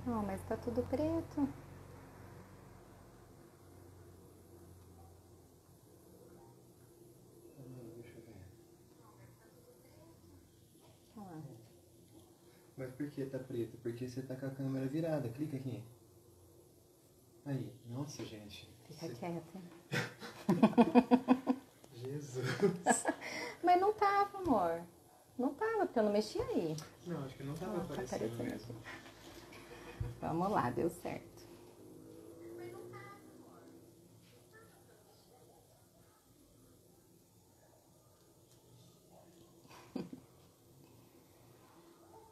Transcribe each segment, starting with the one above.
Não, mas tá tudo preto. Deixa eu ver. Olha lá. Mas por que tá preto? Porque você tá com a câmera virada. Clica aqui. Aí. Nossa, gente. Fica quieta. Jesus. Mas não tava, amor. Não tava, porque eu não mexi aí. Não, acho que não tava Tá aparecendo aparecendo mesmo. aqui. Vamos lá, deu certo.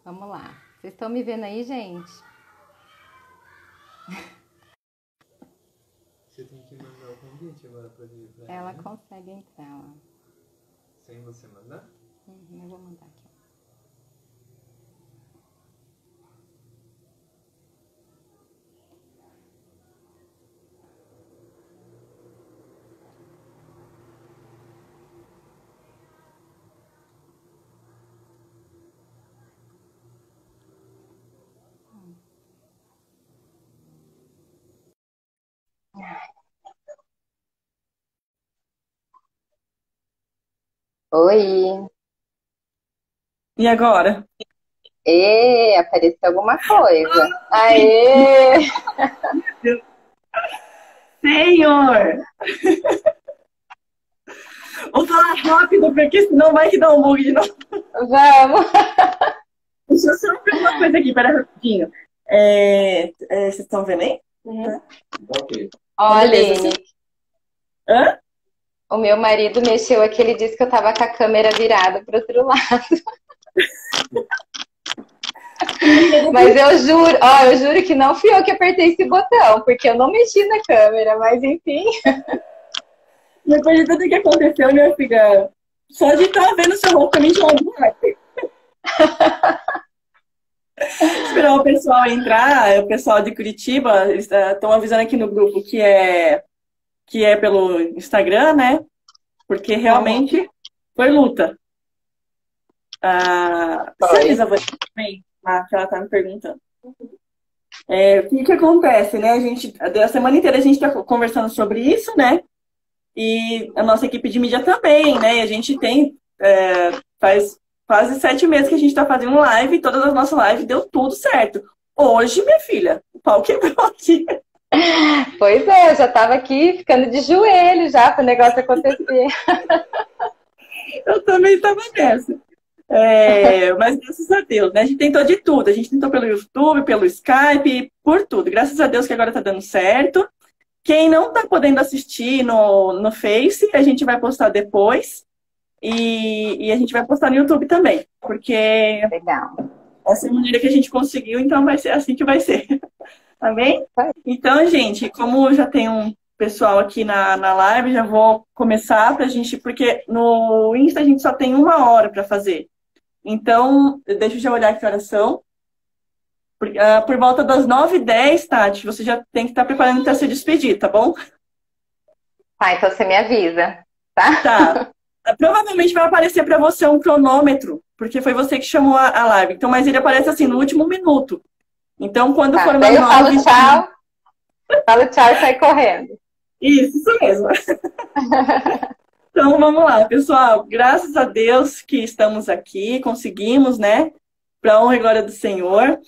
Vamos lá. Vocês estão me vendo aí, gente? Você tem que mandar o convite agora pra vir pra Ela ela, né? consegue entrar, ó. Sem você mandar? Eu vou mandar aqui, ó. Oi! E agora? Apareceu alguma coisa. Aê! Senhor! Vou falar rápido, porque senão vai que dá um bug de novo. Vamos! Deixa eu só ver uma coisa aqui, pera rapidinho. Vocês estão vendo aí? Ok. Ó, Beleza, Aline, Hã? o meu marido mexeu aqui, ele disse que eu tava com a câmera virada pro outro lado. Mas eu juro que não fui eu que apertei esse botão, porque eu não mexi na câmera, mas enfim. Depois de tudo que aconteceu, minha filha, só de estar vendo seu rosto também já é um like. Esperar o pessoal entrar, o pessoal de Curitiba, eles estão avisando aqui no grupo que é pelo Instagram, né? Porque realmente foi luta. Se a Lisa vai também, que ela tá me perguntando. O que acontece, né? A semana inteira a gente tá conversando sobre isso, né? E a nossa equipe de mídia também, né? E a gente faz quase 7 meses que a gente tá fazendo live, e todas as nossas lives deu tudo certo. Hoje, minha filha, o pau quebrou aqui. Pois é, eu já tava aqui ficando de joelho já para o negócio acontecer. Eu também tava nessa. Mas graças a Deus, né? A gente tentou de tudo. A gente tentou pelo YouTube, pelo Skype, por tudo. Graças a Deus que agora tá dando certo. Quem não tá podendo assistir no Face, a gente vai postar depois. E a gente vai postar no YouTube também. Porque Legal. essa é a maneira que a gente conseguiu, então vai ser assim que vai ser. Tá bem? Então, gente, como já tem um pessoal aqui na live, já vou começar pra gente, porque no Insta a gente só tem 1 hora para fazer. Então, deixa eu já olhar que horas são. Por volta das 9h10, Tati, você já tem que estar preparando para se despedir, tá bom? Tá, então você me avisa, tá? Tá. Provavelmente vai aparecer para você um cronômetro, porque foi você que chamou a live. Então, mas ele aparece assim no último minuto. Então, quando for uma Daí eu 9... falo tchau e sai correndo. Isso mesmo. Então, vamos lá, pessoal. Graças a Deus que estamos aqui, conseguimos, né? Para honra e glória do Senhor.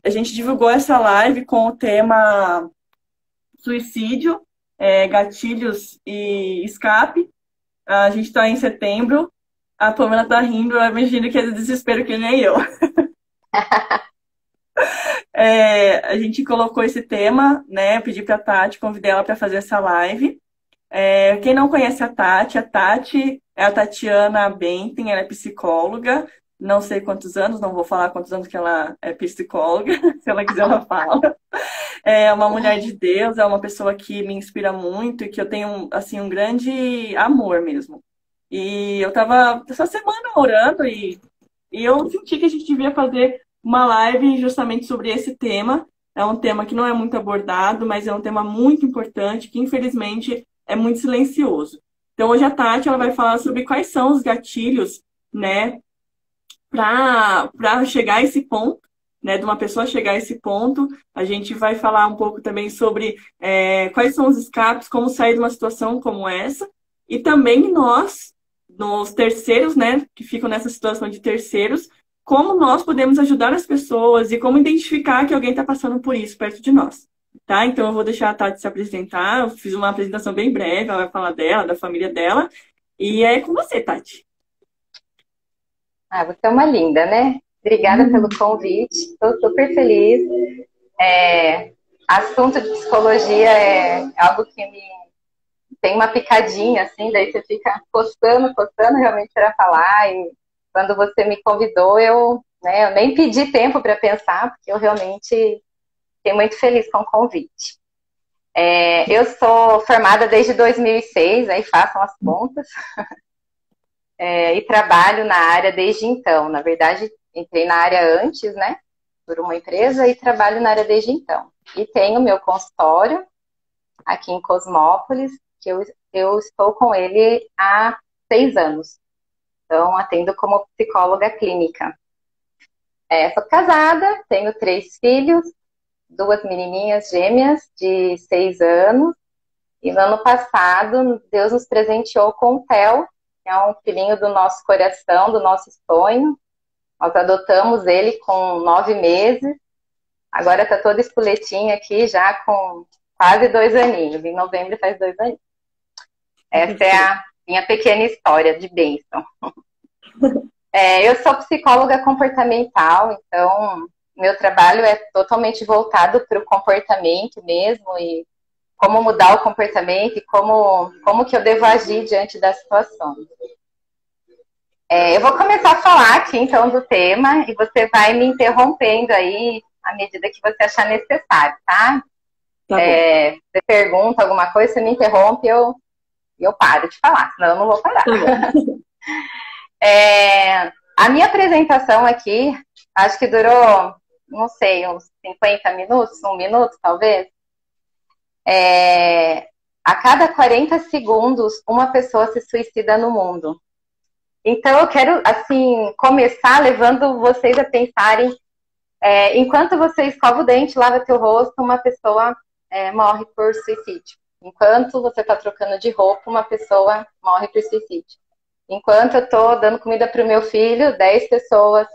A gente divulgou essa live com o tema suicídio, gatilhos e escape. A gente está em setembro. A Pamela está rindo, eu imagino que é de desespero que nem eu. A gente colocou esse tema, né? Pedi para a Tati, convidei ela para fazer essa live. Quem não conhece a Tati é a Tatiana Benten, ela é psicóloga, não sei quantos anos, não vou falar quantos anos que ela é psicóloga, se ela quiser ela fala. É uma mulher de Deus, é uma pessoa que me inspira muito e que eu tenho assim, um grande amor mesmo. E eu estava essa semana orando e eu senti que a gente devia fazer uma live justamente sobre esse tema. É um tema que não é muito abordado, mas é um tema muito importante, que infelizmente é muito silencioso. Então hoje a Tati ela vai falar sobre quais são os gatilhos, né, para chegar a esse ponto né, de uma pessoa chegar a esse ponto. A gente vai falar um pouco também sobre quais são os escapes, como sair de uma situação como essa. E também nós, nos terceiros, né, que ficam nessa situação de terceiros, como nós podemos ajudar as pessoas e como identificar que alguém está passando por isso perto de nós. Tá? Então eu vou deixar a Tati se apresentar. Eu fiz uma apresentação bem breve, ela vai falar dela, da família dela. E é com você, Tati. Ah, você é uma linda, né? Obrigada pelo convite. Estou super feliz. Assunto de psicologia é algo que me tem uma picadinha, assim, daí você fica coçando realmente para falar. E quando você me convidou, eu nem pedi tempo para pensar, porque eu realmente fiquei muito feliz com o convite. Eu sou formada desde 2006, aí façam as contas. E trabalho na área desde então. Na verdade, entrei na área antes, né? Por uma empresa e trabalho na área desde então. E tenho meu consultório aqui em Cosmópolis, que eu estou com ele há 6 anos. Então, atendo como psicóloga clínica. Sou casada, tenho 3 filhos, 2 menininhas gêmeas de 6 anos. E no ano passado, Deus nos presenteou com o Theo, que é um filhinho do nosso coração, do nosso sonho. Nós adotamos ele com 9 meses. Agora está todo espoletinho aqui, já com quase 2 aninhos. Em novembro faz 2 aninhos. Essa é a minha pequena história de bênção. Eu sou psicóloga comportamental, então meu trabalho é totalmente voltado para o comportamento mesmo e como mudar o comportamento e como que eu devo agir diante das situações. Eu vou começar a falar aqui, então, do tema e você vai me interrompendo aí à medida que você achar necessário, tá? Você pergunta alguma coisa, você me interrompe e eu paro de falar, senão eu não vou parar. A minha apresentação aqui, acho que durou, não sei, uns 50 minutos, 1 minuto, talvez. A cada 40 segundos, uma pessoa se suicida no mundo. Então, eu quero, assim, começar levando vocês a pensarem, enquanto você escova o dente, lava teu rosto, uma pessoa morre por suicídio. Enquanto você está trocando de roupa, uma pessoa morre por suicídio. Enquanto eu estou dando comida para o meu filho, 10 pessoas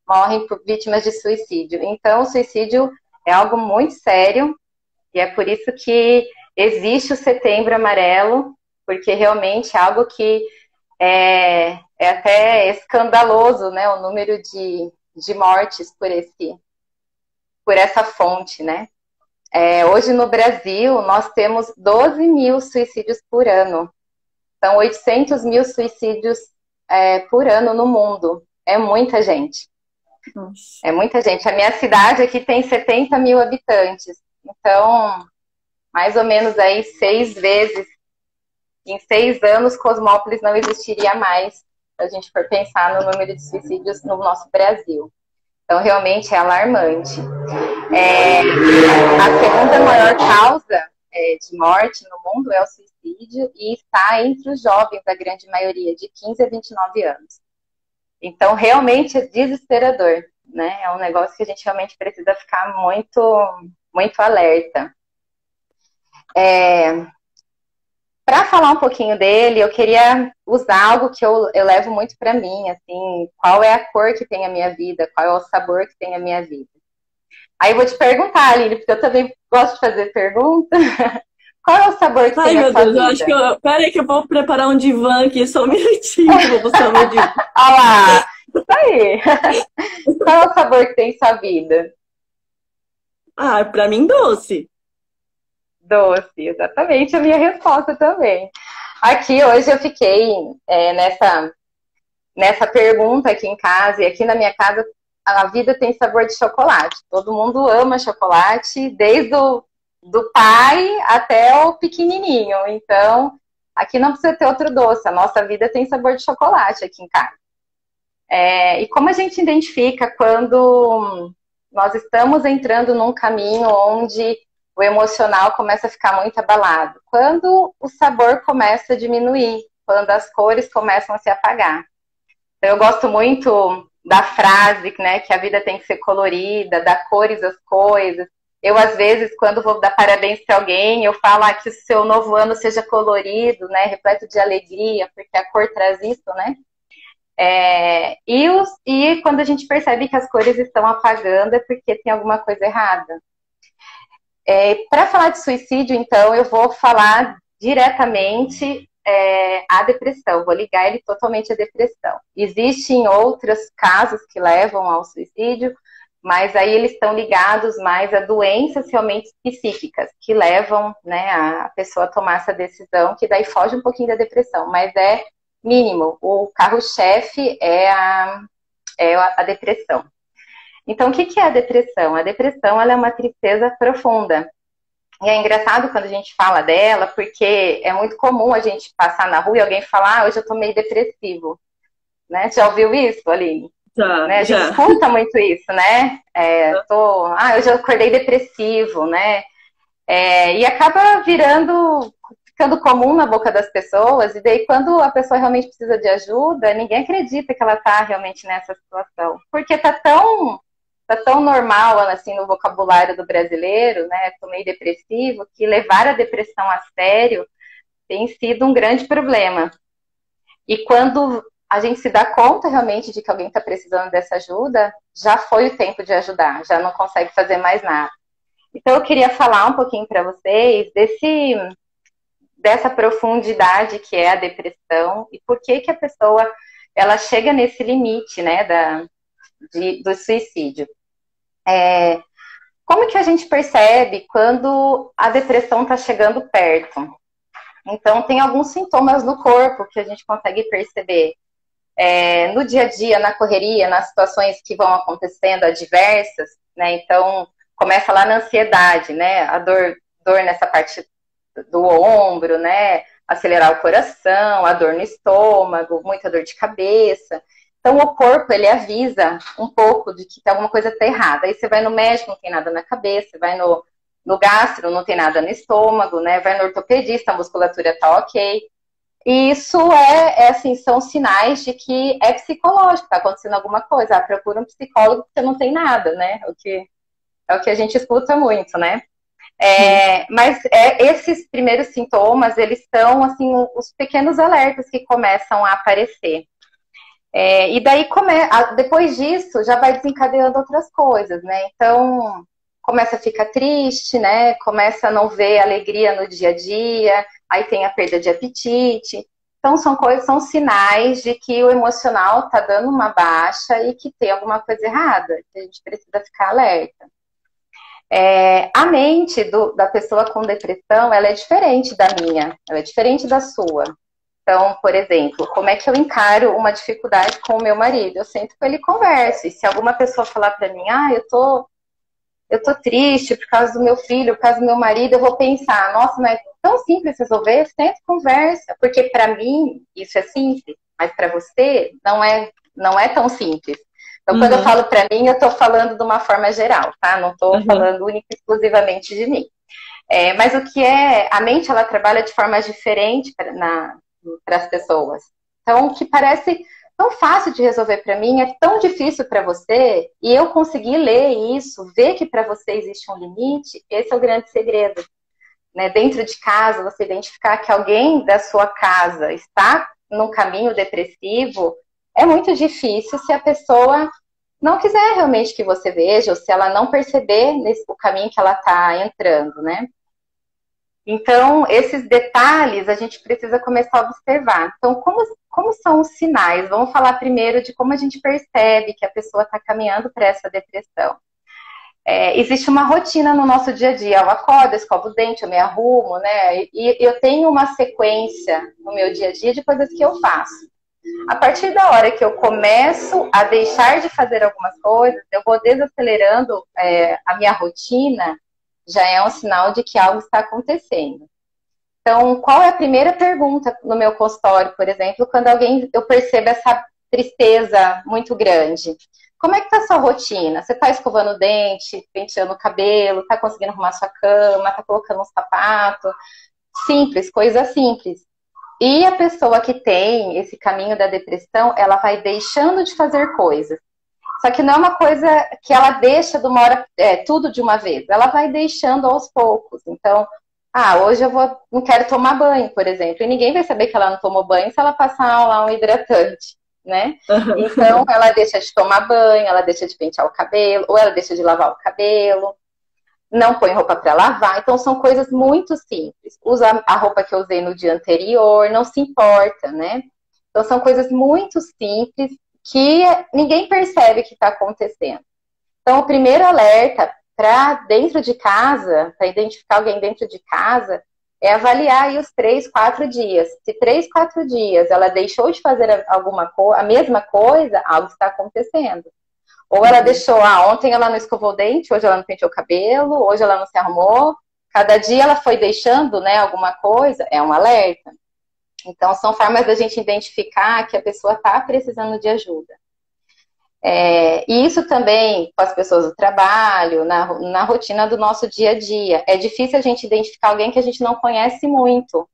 morrem por vítimas de suicídio. Então, o suicídio é algo muito sério. E é por isso que existe o Setembro Amarelo, porque realmente é algo que é até escandaloso, né? O número de mortes por essa fonte, né? Hoje no Brasil, nós temos 12 mil suicídios por ano. São 800 mil suicídios por ano no mundo. É muita gente. Nossa. É muita gente. A minha cidade aqui tem 70 mil habitantes. Então, mais ou menos aí 6 vezes, em 6 anos, Cosmópolis não existiria mais, se a gente for pensar no número de suicídios no nosso Brasil. Então, realmente é alarmante. A segunda maior causa de morte no mundo é o suicídio e está entre os jovens, a grande maioria, de 15 a 29 anos. Então, realmente é desesperador, né? É um negócio que a gente realmente precisa ficar muito, muito alerta. Para falar um pouquinho dele, eu queria usar algo que eu levo muito para mim, assim, qual é a cor que tem a minha vida, qual é o sabor que tem a minha vida. Aí eu vou te perguntar, Aline, porque eu também gosto de fazer pergunta. Qual é o sabor que tem a sua vida? Ai, meu Deus, peraí que eu vou preparar um divã aqui, só um minutinho, que eu vou buscar meu divã. Olha lá, isso aí. Qual é o sabor que tem em sua vida? Pra mim, doce. Doce, exatamente a minha resposta também. Aqui, hoje eu fiquei nessa pergunta aqui em casa, e aqui na minha casa a vida tem sabor de chocolate. Todo mundo ama chocolate, desde do pai até o pequenininho. Então, aqui não precisa ter outro doce. A nossa vida tem sabor de chocolate aqui em casa. E como a gente identifica quando nós estamos entrando num caminho onde o emocional começa a ficar muito abalado? Quando o sabor começa a diminuir, quando as cores começam a se apagar. Então, eu gosto muito da frase, né, que a vida tem que ser colorida, dar cores às coisas. Eu, às vezes, quando vou dar parabéns para alguém, eu falo que o seu novo ano seja colorido, né, repleto de alegria, porque a cor traz isso, né? E quando a gente percebe que as cores estão apagando, é porque tem alguma coisa errada. Para falar de suicídio, então, eu vou falar diretamente à depressão, vou ligar ele totalmente à depressão. Existem outros casos que levam ao suicídio, mas aí eles estão ligados mais a doenças realmente específicas, que levam, né, a pessoa a tomar essa decisão, que daí foge um pouquinho da depressão, mas é mínimo. O carro-chefe é a depressão. Então, o que é a depressão? A depressão, ela é uma tristeza profunda. E é engraçado quando a gente fala dela, porque é muito comum a gente passar na rua e alguém falar, hoje eu tô meio depressivo. Né? Já ouviu isso, Aline? Já, né? A gente escuta muito isso, né? Hoje eu acordei depressivo, né? E acaba ficando comum na boca das pessoas, e daí quando a pessoa realmente precisa de ajuda, ninguém acredita que ela tá realmente nessa situação. Porque tá tão normal, assim, no vocabulário do brasileiro, né? Tô meio depressivo, que levar a depressão a sério tem sido um grande problema. E quando a gente se dá conta realmente de que alguém está precisando dessa ajuda, já foi o tempo de ajudar, já não consegue fazer mais nada. Então eu queria falar um pouquinho para vocês dessa profundidade que é a depressão e por que a pessoa ela chega nesse limite, né, do suicídio. Como que a gente percebe quando a depressão está chegando perto? Então tem alguns sintomas no corpo que a gente consegue perceber. No dia a dia, na correria, nas situações que vão acontecendo adversas, né? Então, começa lá na ansiedade, né? A dor nessa parte do ombro, né? Acelerar o coração, a dor no estômago, muita dor de cabeça. Então, o corpo, ele avisa um pouco de que alguma coisa está errada. Aí você vai no médico, não tem nada na cabeça, vai no gastro, não tem nada no estômago, né? Vai no ortopedista, a musculatura está ok. E isso assim, são sinais de que é psicológico, está acontecendo alguma coisa. Procura um psicólogo porque não tem nada, né? É o que a gente escuta muito, né? Mas esses primeiros sintomas, eles são, assim, os pequenos alertas que começam a aparecer. E daí, depois disso, já vai desencadeando outras coisas, né? Então, começa a ficar triste, né? Começa a não ver alegria no dia a dia, aí tem a perda de apetite. Então, são sinais de que o emocional está dando uma baixa e que tem alguma coisa errada, que a gente precisa ficar alerta. A mente da pessoa com depressão, ela é diferente da minha, ela é diferente da sua. Então, por exemplo, como é que eu encaro uma dificuldade com o meu marido? Eu sento com ele e converso. E se alguma pessoa falar para mim, eu tô triste por causa do meu filho, por causa do meu marido, eu vou pensar, nossa, mas é tão simples resolver, senta e conversa. Porque para mim, isso é simples, mas para você, não é tão simples. Então, quando eu falo para mim, eu tô falando de uma forma geral, tá? Não tô falando única e exclusivamente de mim. Mas o que a mente, ela trabalha de forma diferente para as pessoas. Então, o que parece tão fácil de resolver para mim é tão difícil para você, e eu consegui ler isso, ver que para você existe um limite, esse é o grande segredo. Né? Dentro de casa, você identificar que alguém da sua casa está num caminho depressivo, é muito difícil se a pessoa não quiser realmente que você veja, ou se ela não perceber o caminho que ela está entrando, né? Então, esses detalhes a gente precisa começar a observar. Então, como são os sinais? Vamos falar primeiro de como a gente percebe que a pessoa está caminhando para essa depressão. Existe uma rotina no nosso dia a dia. Eu acordo, eu escovo o dente, eu me arrumo, né? E eu tenho uma sequência no meu dia a dia de coisas que eu faço. A partir da hora que eu começo a deixar de fazer algumas coisas, eu vou desacelerando a minha rotina, já é um sinal de que algo está acontecendo. Então, qual é a primeira pergunta no meu consultório, por exemplo, quando eu percebo essa tristeza muito grande? Como é que está a sua rotina? Você está escovando o dente, penteando o cabelo, está conseguindo arrumar sua cama, está colocando um sapato? Simples, coisa simples. E a pessoa que tem esse caminho da depressão, ela vai deixando de fazer coisas. Só que não é uma coisa que ela deixa de uma hora, tudo de uma vez. Ela vai deixando aos poucos. Então, hoje não quero tomar banho, por exemplo. E ninguém vai saber que ela não tomou banho se ela passar lá um hidratante, né? Então, ela deixa de tomar banho, ela deixa de pentear o cabelo, ou ela deixa de lavar o cabelo, não põe roupa para lavar. Então, são coisas muito simples. Usa a roupa que eu usei no dia anterior, não se importa, né? Então, são coisas muito simples que ninguém percebe que está acontecendo. Então, o primeiro alerta para dentro de casa, para identificar alguém dentro de casa, é avaliar aí os 3, 4 dias. Se 3, 4 dias ela deixou de fazer a mesma coisa, algo está acontecendo. Ou ela deixou, ontem ela não escovou o dente, hoje ela não penteou o cabelo, hoje ela não se arrumou. Cada dia ela foi deixando, né, alguma coisa, é um alerta. Então, são formas da gente identificar que a pessoa está precisando de ajuda. E isso também com as pessoas do trabalho, na rotina do nosso dia a dia. É difícil a gente identificar alguém que a gente não conhece muito,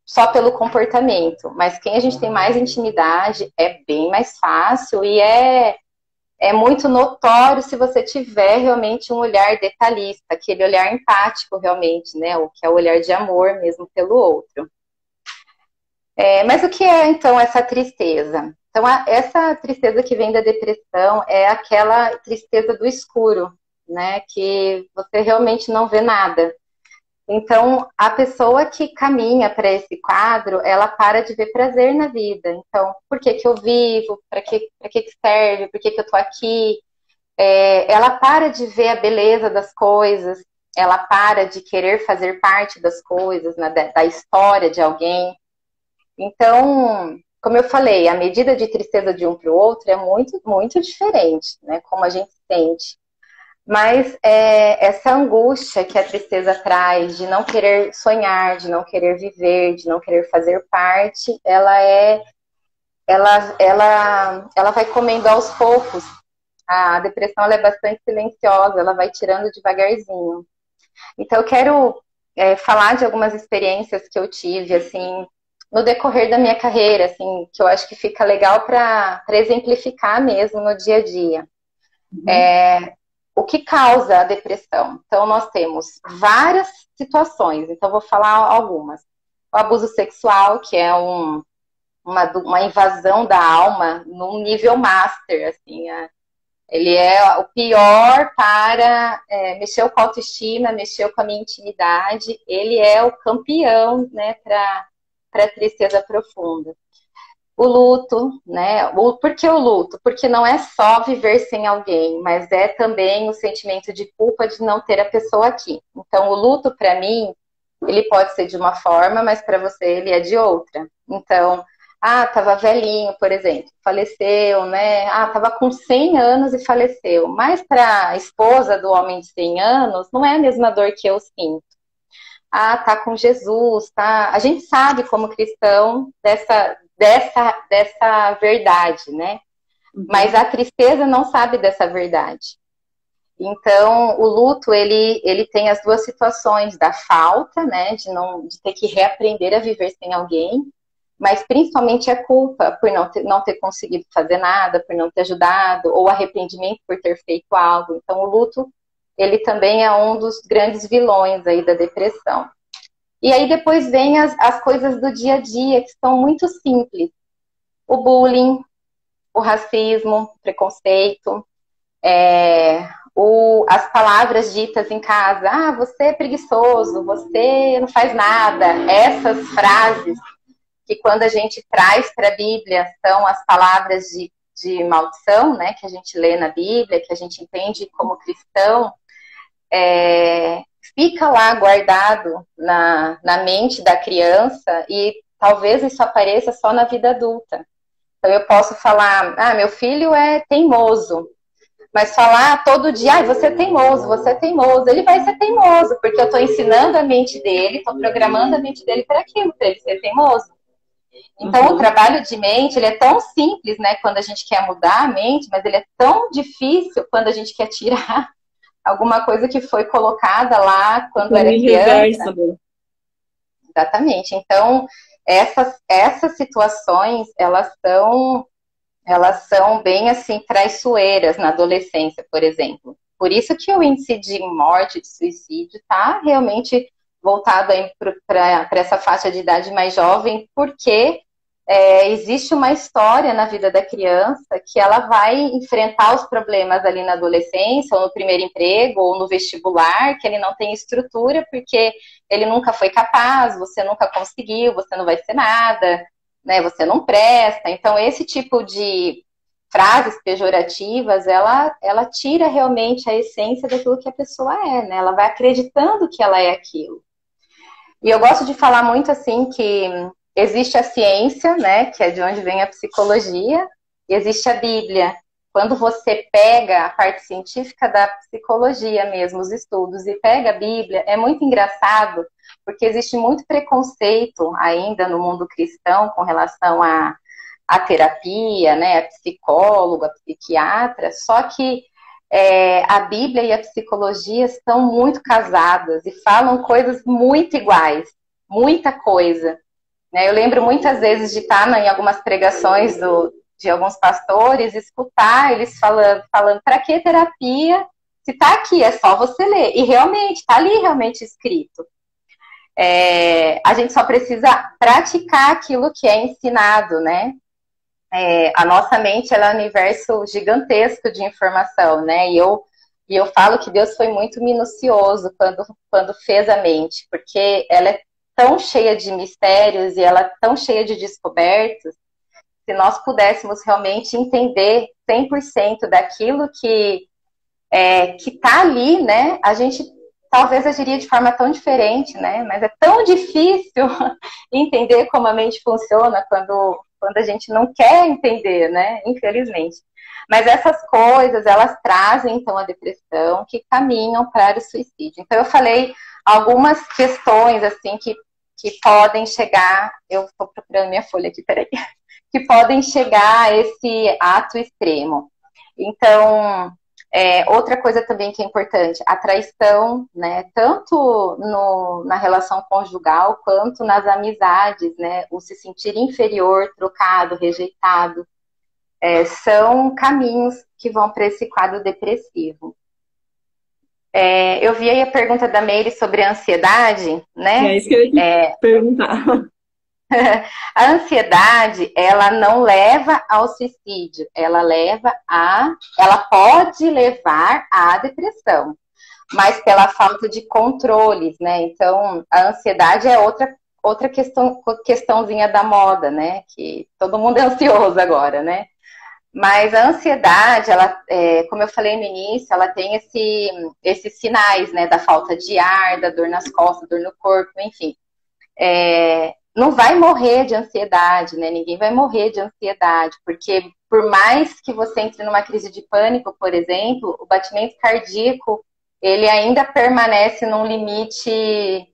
só pelo comportamento. Mas quem a gente tem mais intimidade é bem mais fácil e é muito notório se você tiver realmente um olhar detalhista, aquele olhar empático realmente, né? O que é o olhar de amor mesmo pelo outro. Mas o que é, então, essa tristeza? Então, essa tristeza que vem da depressão é aquela tristeza do escuro, né? Que você realmente não vê nada. Então, a pessoa que caminha para esse quadro, ela para de ver prazer na vida. Então, por que eu vivo? Para que serve? Por que eu estou aqui? Ela para de ver a beleza das coisas. Ela para de querer fazer parte das coisas, né? Da história de alguém. Então, como eu falei, a medida de tristeza de um para o outro é muito, muito diferente, né? Como a gente sente. Mas essa angústia que a tristeza traz de não querer sonhar, de não querer viver, de não querer fazer parte, ela vai comendo aos poucos. A depressão ela é bastante silenciosa, ela vai tirando devagarzinho. Então, eu quero falar de algumas experiências que eu tive, assim, no decorrer da minha carreira, assim, que eu acho que fica legal para exemplificar mesmo no dia a dia. O que causa a depressão? Então, nós temos várias situações, então vou falar algumas. O abuso sexual, que é uma invasão da alma num nível master, assim, ele é o pior para mexer com a autoestima, mexer com a minha intimidade, ele é o campeão, né, para tristeza profunda. O luto, né? Por que o luto? Porque não é só viver sem alguém, mas é também o sentimento de culpa de não ter a pessoa aqui. Então, o luto, para mim, ele pode ser de uma forma, mas para você ele é de outra. Então, tava velhinho, por exemplo, faleceu, né? Tava com 100 anos e faleceu. Mas para a esposa do homem de 100 anos, não é a mesma dor que eu sinto. Tá com Jesus, tá? A gente sabe como cristão dessa verdade, né? Mas a tristeza não sabe dessa verdade. Então, o luto, ele tem as duas situações da falta, né? De ter que reaprender a viver sem alguém, mas principalmente a culpa por não ter conseguido fazer nada, por não ter ajudado, ou arrependimento por ter feito algo. Então, o luto, ele também é um dos grandes vilões aí da depressão. E aí depois vem as coisas do dia a dia, que são muito simples. O bullying, o racismo, o preconceito, as palavras ditas em casa, você é preguiçoso, você não faz nada. Essas frases que quando a gente traz para a Bíblia são as palavras de maldição, né, que a gente lê na Bíblia, que a gente entende como cristão, fica lá guardado na mente da criança e talvez isso apareça só na vida adulta. Então eu posso falar, meu filho é teimoso, mas falar todo dia, você é teimoso, ele vai ser teimoso, porque eu estou ensinando a mente dele, estou programando a mente dele para aquilo, para ele ser teimoso. Então, o trabalho de mente, ele é tão simples, né, quando a gente quer mudar a mente, mas ele é tão difícil quando a gente quer tirar alguma coisa que foi colocada lá quando era criança. Exatamente. Então, essas situações, elas são elas são bem assim traiçoeiras na adolescência, por exemplo. Por isso que o índice de morte, de suicídio, está realmente voltado para essa faixa de idade mais jovem, porque existe uma história na vida da criança que ela vai enfrentar os problemas ali na adolescência, ou no primeiro emprego, ou no vestibular, que ele não tem estrutura, porque ele nunca foi capaz, você nunca conseguiu, você não vai ser nada, né, você não presta. Então, esse tipo de frases pejorativas, ela tira realmente a essência daquilo que a pessoa é, né? Ela vai acreditando que ela é aquilo. E eu gosto de falar muito assim que existe a ciência, né, que é de onde vem a psicologia, e existe a Bíblia. Quando você pega a parte científica da psicologia mesmo, os estudos, e pega a Bíblia, é muito engraçado, porque existe muito preconceito ainda no mundo cristão com relação à terapia, né, a psicólogo, a psiquiatra, só que a Bíblia e a psicologia estão muito casadas e falam coisas muito iguais, muita coisa. Eu lembro muitas vezes de estar em algumas pregações de alguns pastores, escutar eles falando para que terapia? Se está aqui, é só você ler. E realmente, está ali realmente escrito. A gente só precisa praticar aquilo que é ensinado, né? A nossa mente, ela é um universo gigantesco de informação, né? E eu falo que Deus foi muito minucioso quando fez a mente, porque ela é tão cheia de mistérios e ela é tão cheia de descobertas. Se nós pudéssemos realmente entender 100% daquilo que está ali, né? A gente talvez agiria de forma tão diferente, né? Mas é tão difícil entender como a mente funciona quando a gente não quer entender, né? Infelizmente. Mas essas coisas, elas trazem, então, a depressão, que caminham para o suicídio. Então, eu falei algumas questões, assim, que podem chegar... Eu estou procurando minha folha aqui, peraí. Que podem chegar a esse ato extremo. Então, outra coisa também que é importante, a traição, né? Tanto na relação conjugal, quanto nas amizades, né? O se sentir inferior, trocado, rejeitado. São caminhos que vão para esse quadro depressivo. Eu vi aí a pergunta da Meire sobre a ansiedade, né? É isso que eu ia perguntar. A ansiedade, ela não leva ao suicídio, ela pode levar à depressão, mas pela falta de controles, né? Então, a ansiedade é outra questãozinha da moda, né? Que todo mundo é ansioso agora, né? Mas a ansiedade, ela, como eu falei no início, ela tem esses sinais, né? Da falta de ar, da dor nas costas, dor no corpo, enfim. Não vai morrer de ansiedade, né? Ninguém vai morrer de ansiedade, porque por mais que você entre numa crise de pânico, por exemplo, o batimento cardíaco, ele ainda permanece num limite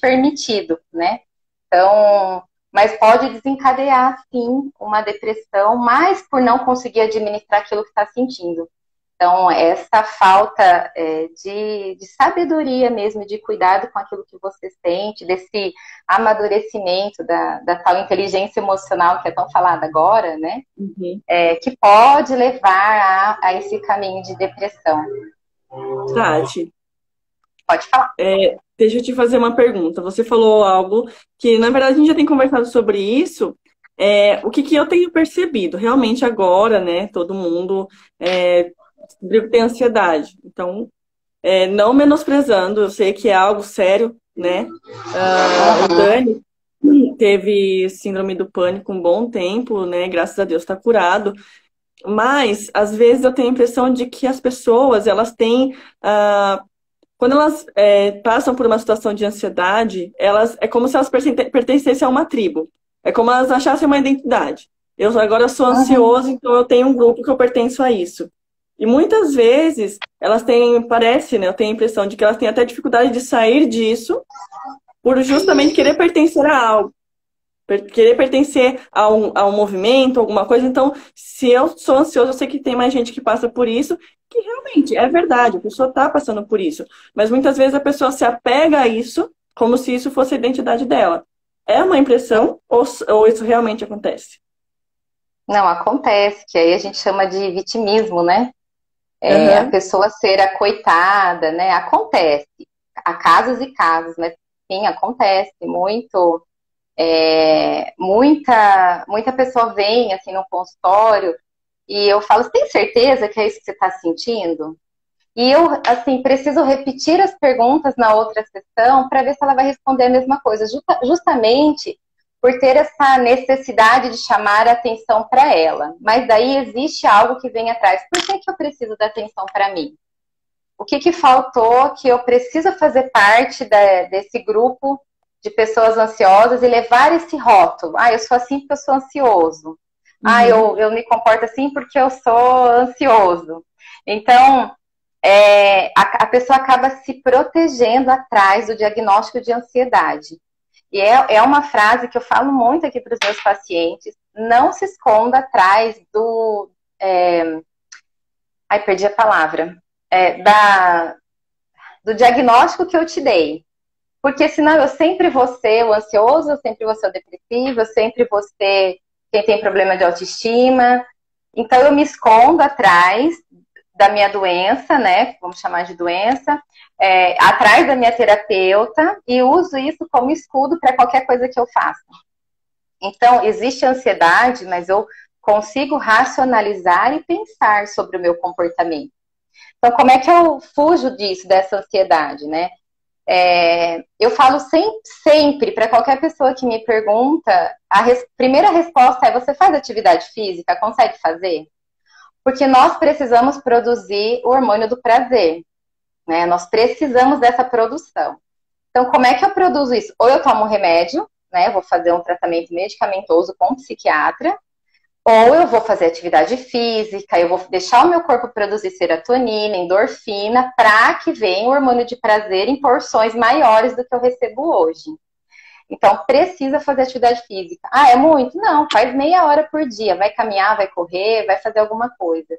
permitido, né? Então, mas pode desencadear, sim, uma depressão, mas por não conseguir administrar aquilo que está sentindo. Então, essa falta de sabedoria mesmo, de cuidado com aquilo que você sente, desse amadurecimento da tal inteligência emocional que é tão falada agora, né? Uhum. Que pode levar a esse caminho de depressão. Tati, pode falar. Deixa eu te fazer uma pergunta. Você falou algo que, na verdade, a gente já tem conversado sobre isso. O que eu tenho percebido? Realmente agora, né? Todo mundo... tem ansiedade. Então, não menosprezando, eu sei que é algo sério, né? O Dani teve síndrome do pânico um bom tempo, né? Graças a Deus está curado. Mas, às vezes, eu tenho a impressão de que as pessoas, elas têm... quando elas passam por uma situação de ansiedade, é como se elas pertencessem a uma tribo. É como elas achassem uma identidade. Eu agora sou ansioso, então eu tenho um grupo que eu pertenço a isso. E muitas vezes elas parece, né? Eu tenho a impressão de que elas têm até dificuldade de sair disso por justamente querer pertencer a algo. Querer pertencer a um movimento, alguma coisa. Então, se eu sou ansioso, eu sei que tem mais gente que passa por isso, que realmente é verdade, a pessoa está passando por isso. Mas muitas vezes a pessoa se apega a isso como se isso fosse a identidade dela. É uma impressão ou isso realmente acontece? Não, acontece, que aí a gente chama de vitimismo, né? A Aham. pessoa ser a coitada, né? Acontece. Há casos e casos, mas sim, acontece muito. Muita pessoa vem assim no consultório e eu falo, você tem certeza que é isso que você está sentindo? E eu, assim, preciso repetir as perguntas na outra sessão para ver se ela vai responder a mesma coisa, justamente por ter essa necessidade de chamar a atenção para ela. Mas daí existe algo que vem atrás. Por que eu preciso da atenção para mim? O que faltou que eu preciso fazer parte desse grupo de pessoas ansiosas e levar esse rótulo? Ah, eu sou assim porque eu sou ansioso. Ah, Uhum. eu me comporto assim porque eu sou ansioso. Então, a pessoa acaba se protegendo atrás do diagnóstico de ansiedade. E é uma frase que eu falo muito aqui para os meus pacientes: não se esconda atrás do. Ai, perdi a palavra. Do diagnóstico que eu te dei. Porque senão eu sempre vou ser o ansioso, eu sempre vou ser o depressivo, eu sempre vou ser quem tem problema de autoestima. Então eu me escondo atrás da minha doença, né? Vamos chamar de doença, atrás da minha terapeuta e uso isso como escudo para qualquer coisa que eu faça. Então, existe ansiedade, mas eu consigo racionalizar e pensar sobre o meu comportamento. Então, como é que eu fujo disso, dessa ansiedade, né? Eu falo sempre para qualquer pessoa que me pergunta, primeira resposta é: você faz atividade física? Consegue fazer? Porque nós precisamos produzir o hormônio do prazer, né? Nós precisamos dessa produção. Então, como é que eu produzo isso? Ou eu tomo um remédio, né? Vou fazer um tratamento medicamentoso com um psiquiatra, ou eu vou fazer atividade física, eu vou deixar o meu corpo produzir serotonina, endorfina, para que venha o hormônio de prazer em porções maiores do que eu recebo hoje. Então, precisa fazer atividade física. Ah, é muito? Não, faz meia hora por dia. Vai caminhar, vai correr, vai fazer alguma coisa.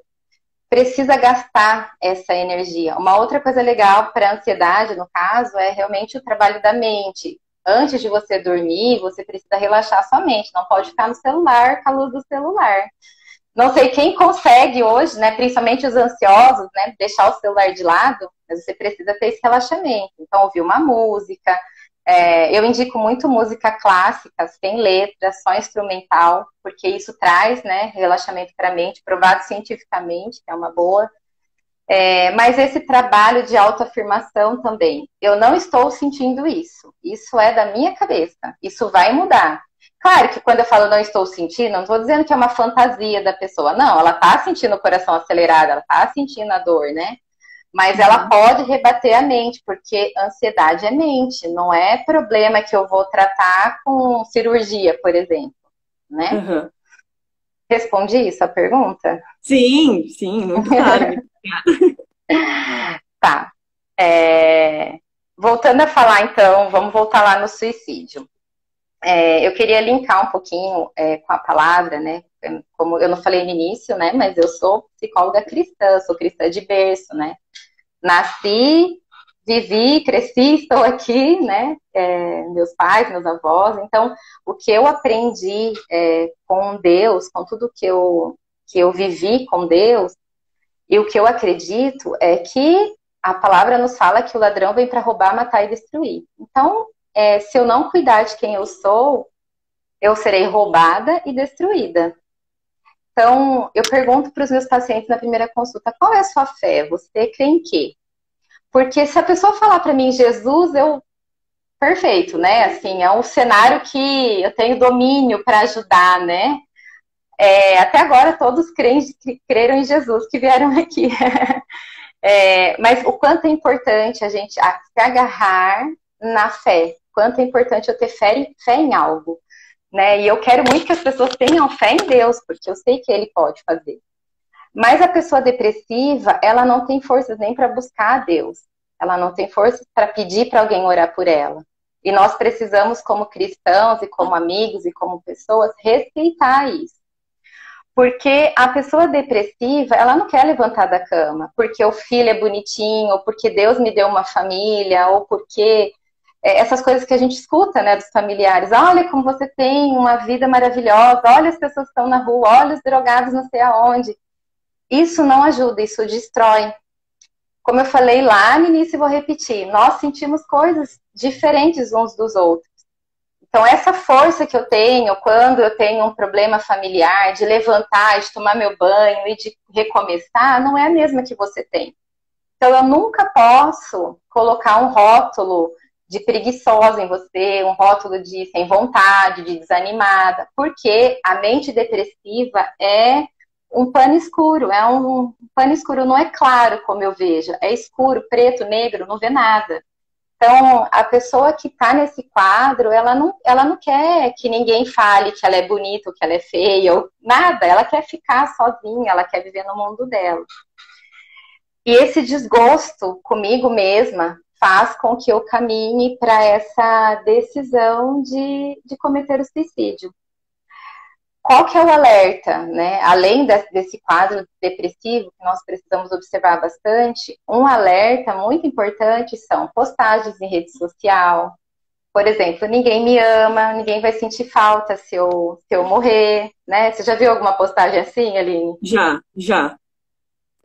Precisa gastar essa energia. Uma outra coisa legal para a ansiedade, no caso, é realmente o trabalho da mente. Antes de você dormir, você precisa relaxar sua mente. Não pode ficar no celular com a luz do celular. Não sei quem consegue hoje, né, principalmente os ansiosos, né, deixar o celular de lado, mas você precisa ter esse relaxamento. Então, ouvir uma música. Eu indico muito música clássica, sem letra, só instrumental, porque isso traz, né, relaxamento para a mente, provado cientificamente, que é uma boa. Mas esse trabalho de autoafirmação também, eu não estou sentindo isso. Isso é da minha cabeça. Isso vai mudar. Claro que quando eu falo não estou sentindo, não estou dizendo que é uma fantasia da pessoa. Não, ela está sentindo o coração acelerado, ela está sentindo a dor, né? Mas ela Uhum. pode rebater a mente, porque ansiedade é mente, não é problema que eu vou tratar com cirurgia, por exemplo, né? Aham. Respondi isso a pergunta? Sim, sim, muito claro. Muito obrigada. Tá. Voltando a falar, então, vamos voltar lá no suicídio. Eu queria linkar um pouquinho com a palavra, né? Como eu não falei no início, né? Mas eu sou psicóloga cristã, sou cristã de berço, né? Nasci, vivi, cresci, estou aqui, né? Meus pais, meus avós. Então, o que eu aprendi com Deus, com tudo que eu vivi com Deus, e o que eu acredito é que a palavra nos fala que o ladrão vem para roubar, matar e destruir. Então, se eu não cuidar de quem eu serei roubada e destruída. Então, eu pergunto para os meus pacientes na primeira consulta: qual é a sua fé? Você crê em quê? Porque se a pessoa falar para mim Jesus, perfeito, né? Assim, é um cenário que eu tenho domínio para ajudar, né? Até agora todos creram em Jesus que vieram aqui. Mas o quanto é importante a gente se agarrar na fé, quanto é importante eu ter fé em algo, né? E eu quero muito que as pessoas tenham fé em Deus, porque eu sei que Ele pode fazer. Mas a pessoa depressiva, ela não tem forças nem para buscar a Deus, ela não tem forças para pedir para alguém orar por ela. E nós precisamos, como cristãos e como amigos e como pessoas, respeitar isso. Porque a pessoa depressiva, ela não quer levantar da cama porque o filho é bonitinho, ou porque Deus me deu uma família, ou porque essas coisas que a gente escuta, né, dos familiares. Olha como você tem uma vida maravilhosa, olha as pessoas que estão na rua, olha os drogados não sei aonde. Isso não ajuda, isso destrói. Como eu falei lá no início e vou repetir, nós sentimos coisas diferentes uns dos outros. Então, essa força que eu tenho quando eu tenho um problema familiar, de levantar, de tomar meu banho e de recomeçar, não é a mesma que você tem. Então, eu nunca posso colocar um rótulo de preguiçosa em você, um rótulo de sem vontade, de desanimada, porque a mente depressiva é um pano escuro, pano escuro, não é claro como eu vejo, é escuro, preto, negro, não vê nada. Então, a pessoa que está nesse quadro, ela não quer que ninguém fale que ela é bonita, ou que ela é feia, ou nada, ela quer ficar sozinha, ela quer viver no mundo dela. E esse desgosto comigo mesma faz com que eu caminhe para essa decisão de cometer o suicídio. Qual que é o alerta, né? Além desse quadro depressivo que nós precisamos observar bastante, um alerta muito importante são postagens em rede social. Por exemplo, ninguém me ama, ninguém vai sentir falta se eu morrer, né? Você já viu alguma postagem assim, Aline? Já.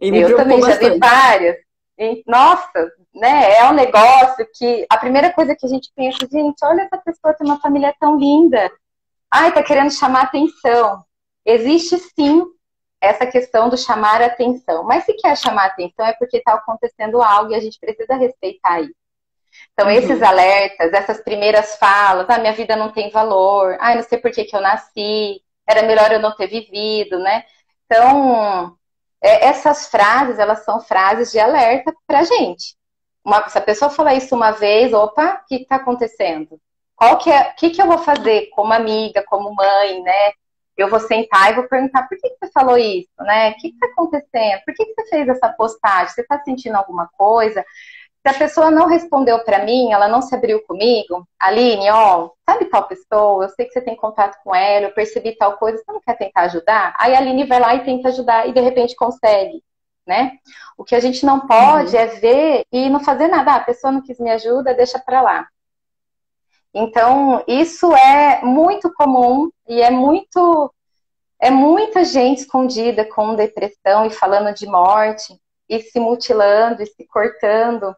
E me eu também bastante. Já vi várias. E, nossa, né? É um negócio que a primeira coisa que a gente pensa, gente, olha, essa pessoa tem uma família tão linda. Ai, tá querendo chamar atenção. Existe sim essa questão do chamar atenção. Mas se quer chamar atenção é porque está acontecendo algo e a gente precisa respeitar isso. Então, esses alertas, essas primeiras falas, minha vida não tem valor, não sei por que eu nasci, era melhor eu não ter vivido, né? Então, essas frases, elas são frases de alerta pra gente. Se a pessoa falar isso uma vez, opa, o que está acontecendo? O que eu vou fazer como amiga, como mãe, né? Eu vou sentar e vou perguntar, por que você falou isso, né? O que está acontecendo? Por que você fez essa postagem? Você está sentindo alguma coisa? Se a pessoa não respondeu para mim, ela não se abriu comigo, Aline, sabe tal pessoa? Eu sei que você tem contato com ela, eu percebi tal coisa, você não quer tentar ajudar? Aí a Aline vai lá e tenta ajudar e de repente consegue, né? O que a gente não pode é ver e não fazer nada. A pessoa não quis me ajuda, deixa para lá. Então, isso é muito comum e é muita gente escondida com depressão e falando de morte e se mutilando e se cortando.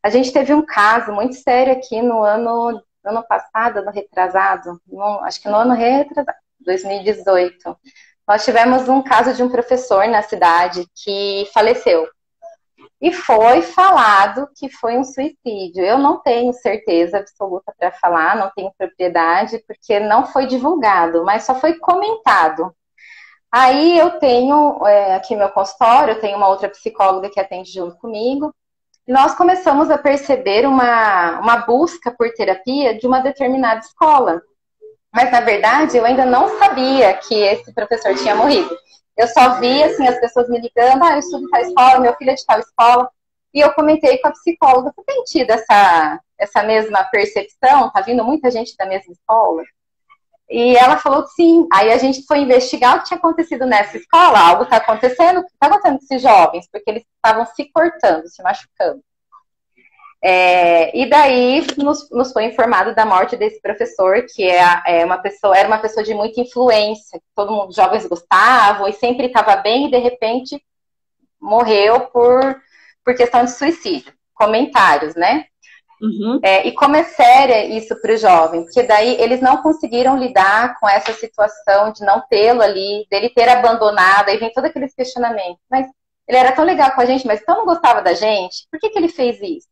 A gente teve um caso muito sério aqui no ano passado, ano retrasado, acho que no ano retrasado, 2018. Nós tivemos um caso de um professor na cidade que faleceu. E foi falado que foi um suicídio. Eu não tenho certeza absoluta para falar, não tenho propriedade, porque não foi divulgado, mas só foi comentado. Aí eu tenho, aqui no meu consultório, eu tenho uma outra psicóloga que atende junto comigo, e nós começamos a perceber uma busca por terapia de uma determinada escola. Mas, na verdade, eu ainda não sabia que esse professor tinha morrido. Eu só vi, assim, as pessoas me ligando, eu estudo em tal escola, meu filho é de tal escola. E eu comentei com a psicóloga, você tem tido essa mesma percepção? Tá vindo muita gente da mesma escola? E ela falou que sim. Aí a gente foi investigar o que tinha acontecido nessa escola. Algo está acontecendo. O que está acontecendo com esses jovens? Porque eles estavam se cortando, se machucando. E daí nos foi informado da morte desse professor, que era uma pessoa de muita influência, que todo mundo, jovens gostavam e sempre estava bem, e de repente morreu por questão de suicídio. Comentários, né? E como é séria isso para o jovem, porque daí eles não conseguiram lidar com essa situação de não tê-lo ali, dele ter abandonado, aí vem todo aqueles questionamentos. Mas ele era tão legal com a gente, mas tão não gostava da gente, por que ele fez isso?